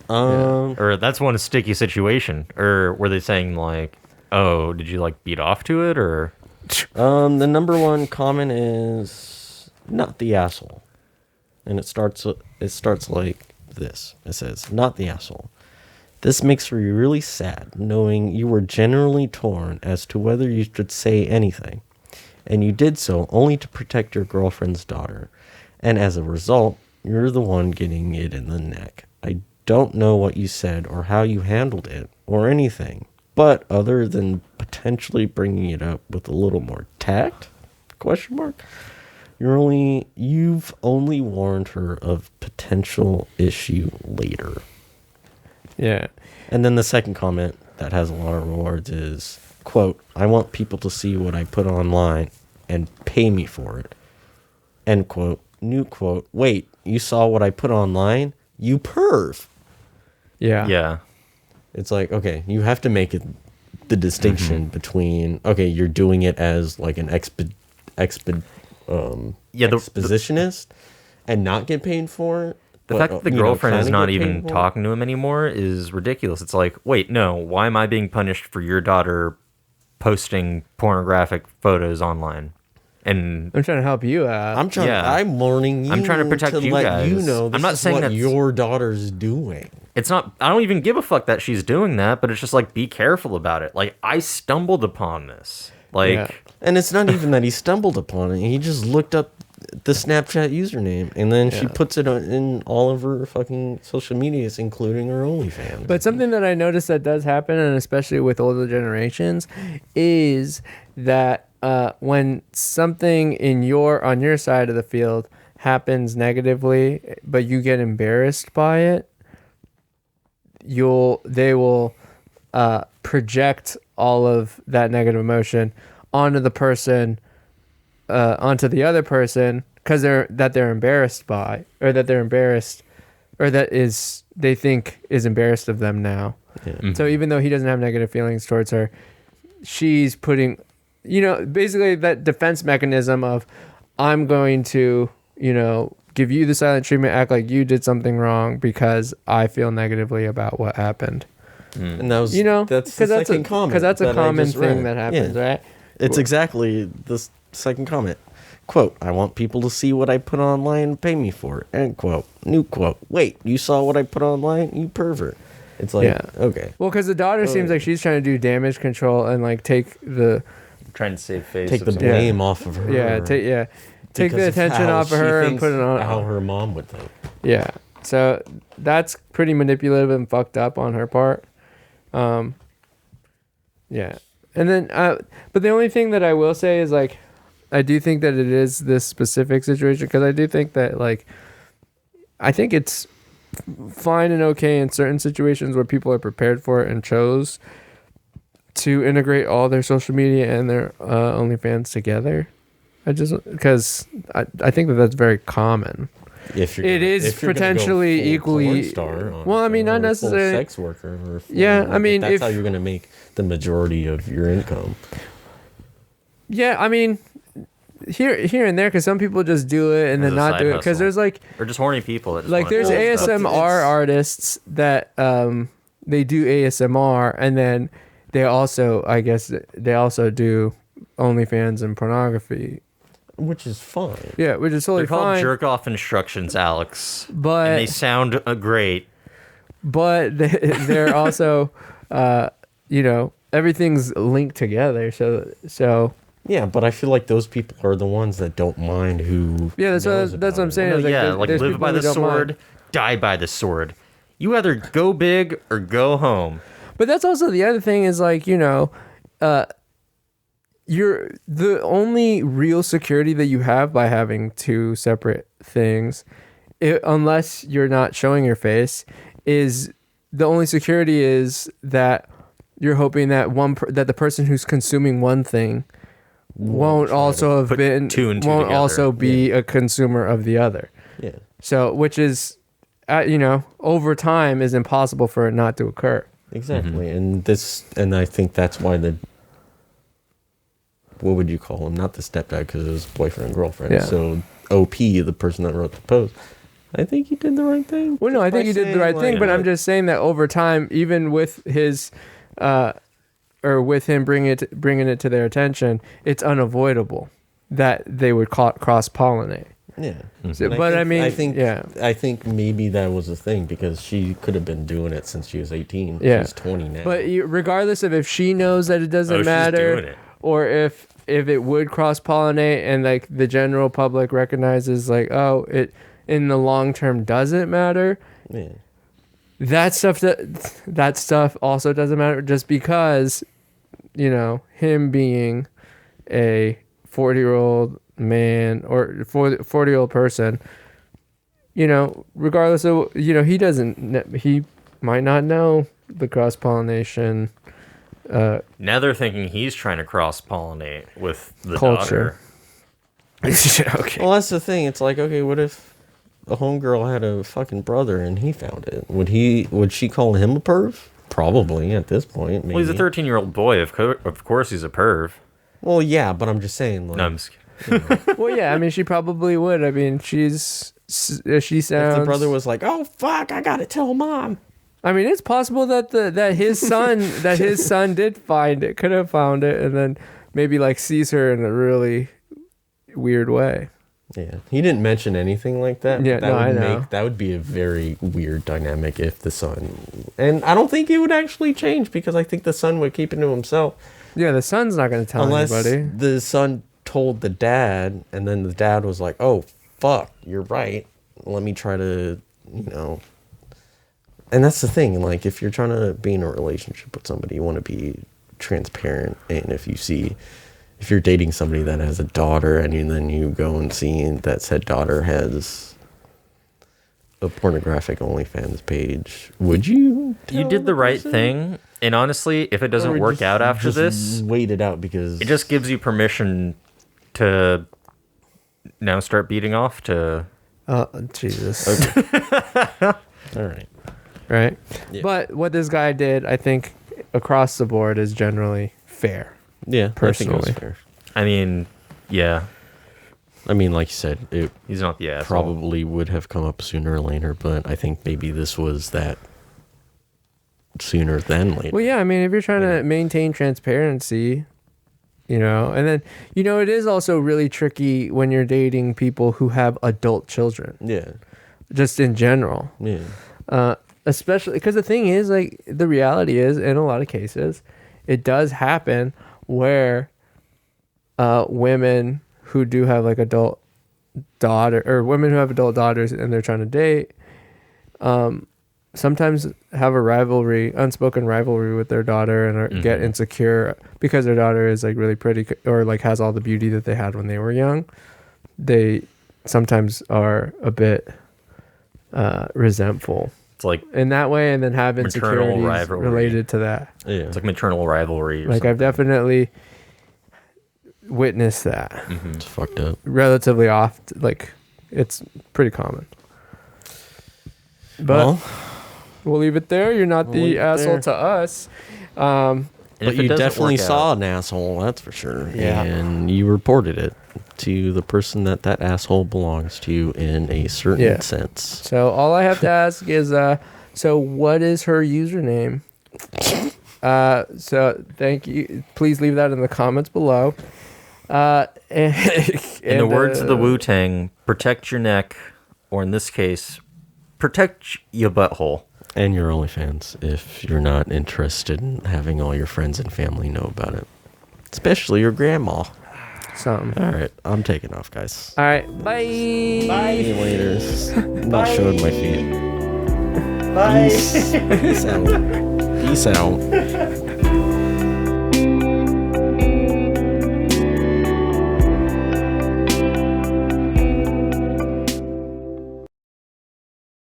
Or that's one sticky situation. Or were they saying like, "Oh, did you like beat off to it?" Or The number one comment is not the asshole, and it starts like this. It says, "Not the asshole. This makes me really sad, knowing you were generally torn as to whether you should say anything, and you did so only to protect your girlfriend's daughter, and as a result, you're the one getting it in the neck. I don't know what you said or how you handled it or anything, but other than potentially bringing it up with a little more tact, question mark, you've only warned her of potential issue later." Yeah. And then the second comment that has a lot of rewards is, quote, I want people to see what I put online and pay me for it. End quote. New quote, wait, you saw what I put online? You perv. Yeah. Yeah. It's like, okay, you have to make it the distinction between, okay, you're doing it as like an expositionist and not get paid for it. The fact that the girlfriend is not even talking to him anymore is ridiculous. It's like, wait, no, why am I being punished for your daughter posting pornographic photos online? And I'm trying to help you out. I'm warning you. I'm trying to protect you guys. You know, I'm not saying what that's your daughter's doing. It's not. I don't even give a fuck that she's doing that, but it's just like, be careful about it. Like, I stumbled upon this. Like, and it's not even that he stumbled upon it. He just looked up the Snapchat username, and then she puts it in all of her fucking social medias, including her OnlyFans. But something that I noticed that does happen, and especially with older generations, is that when something on your side of the field happens negatively, but you get embarrassed by it, they will project all of that negative emotion onto the person, onto the other person, because they're embarrassed by, or that they're embarrassed, or they think is embarrassed of them now. Yeah. Mm-hmm. So even though he doesn't have negative feelings towards her, she's putting, basically that defense mechanism of, I'm going to, give you the silent treatment, act like you did something wrong because I feel negatively about what happened. And that was, that's the second comment. Because that's a common thing that happens, right? It's exactly the second comment. Quote, I want people to see what I put online and pay me for it. End quote. New quote. Wait, you saw what I put online? You pervert. It's like, okay. Well, because the daughter seems like she's trying to do damage control and like take the... Trying to save face. Take the blame off of her. Take the attention off of her and put it on... How her mom would think. Yeah. So that's pretty manipulative and fucked up on her part. Yeah. And then, but the only thing that I will say is like, I do think that it is this specific situation, because I do think that like, I think it's fine and okay in certain situations where people are prepared for it and chose to integrate all their social media and their OnlyFans together. Because I think that that's very common. It is potentially equally. Well, I mean, not necessarily sex worker. Or I mean, that's how you're going to make the majority of your income. Yeah, I mean, here and there, because some people just do it and then not do it, because there's like, or just horny people. That like there's ASMR artists that they do ASMR, and then they also, I guess, they also do OnlyFans and pornography. Which is fine. Yeah, which is totally fine. They're called jerk-off instructions, Alex. But and they sound great. But they're also, everything's linked together. So. Yeah, but I feel like those people are the ones that don't mind who. Yeah, that's what I'm saying. Well, like live by the sword, die by the sword. You either go big or go home. But that's also the other thing is like, you're the only real security that you have by having two separate things, unless you're not showing your face, is the only security is that you're hoping that that the person who's consuming one thing won't also be a consumer of the other. Yeah. So, which is, over time is impossible for it not to occur. Exactly. Mm-hmm. And I think that's why what would you call him? Not the stepdad, because it was boyfriend and girlfriend. Yeah. So OP, the person that wrote the post, I think he did the right thing. Well, no, I think he did the right thing, but I'm just saying that over time, even with his, or with him bringing it to their attention, it's unavoidable that they would cross-pollinate. Yeah. Mm-hmm. So, but I think maybe that was a thing, because she could have been doing it since she was 18. Yeah. She's 20 now. But regardless of if she knows that it doesn't matter, or if it would cross-pollinate and like the general public recognizes like, oh, it in the long term doesn't matter. Yeah. That stuff also doesn't matter, just because, him being a 40-year-old man or 40-year-old person, regardless of, he might not know the cross pollination Now they're thinking he's trying to cross pollinate with the culture. daughter. Okay. Well, that's the thing. It's like, okay, what if a homegirl had a fucking brother and he found it? Would she call him a perv? Probably at this point. Maybe. Well, he's a 13-year-old boy. Of course he's a perv. Well, yeah, but I'm just saying. Like, No, I'm just kidding. Well, yeah. I mean, she probably would. I mean, she sounds. if the brother was like, "Oh fuck, I gotta tell mom." I mean, it's possible that his son did find it, could have found it, and then maybe like sees her in a really weird way. Yeah, he didn't mention anything like that. Yeah, that no, would I know. that would be a very weird dynamic if the son, and I don't think it would actually change because I think the son would keep it to himself Yeah, the son's not going to tell unless anybody. the son told the dad, and then the dad was like, "Oh fuck, you're right. Let me try to, you know." And that's the thing. Like, if you're trying to be in a relationship with somebody, you want to be transparent, and if you're dating somebody that has a daughter and then you go and see that said daughter has a pornographic OnlyFans page, would you? You did the right thing. And honestly, if it doesn't work out after this, wait it out because it just gives you permission to now start beating off to... Oh, Jesus. Okay. All right. Right? Yeah. But what this guy did, I think, across the board is generally fair. Yeah, Personally. I think it was fair. I mean, yeah, I mean, like you said, it he's not the asshole. probably would have come up sooner or later, but I think maybe this was that sooner than later. Well, yeah, I mean, if you're trying to maintain transparency, you know, and then, you know, it is also really tricky when you're dating people who have adult children, Yeah. just in general. Yeah. Especially because the thing is, like, the reality is, in a lot of cases, it does happen where women who do have like adult daughter or women who have adult daughters and they're trying to date sometimes have a unspoken rivalry with their daughter and get insecure because their daughter is like really pretty or like has all the beauty that they had when they were young. They sometimes are a bit resentful It's like in that way, and then have maternal insecurities rivalry. related to that. Yeah. it's like maternal rivalry. Or Like, something. I've definitely witnessed that It's fucked up. relatively often. Like, it's pretty common. But Well, we'll leave it there. You're not We'll leave the it asshole there. to us. And but if it you doesn't definitely work saw out- an asshole, that's for sure. Yeah. And you reported it to the person that asshole belongs to in a certain Yeah. sense. So all I have to ask is, so what is her username? So thank you. Please leave that in the comments below. In the words of the Wu-Tang, protect your neck, or in this case, protect your butthole. And your OnlyFans if you're not interested in having all your friends and family know about it. Especially your grandma. something. All right, I'm taking off, guys. All right. Bye. See you later. I'm not showing my feet. Bye. Peace out. Peace out.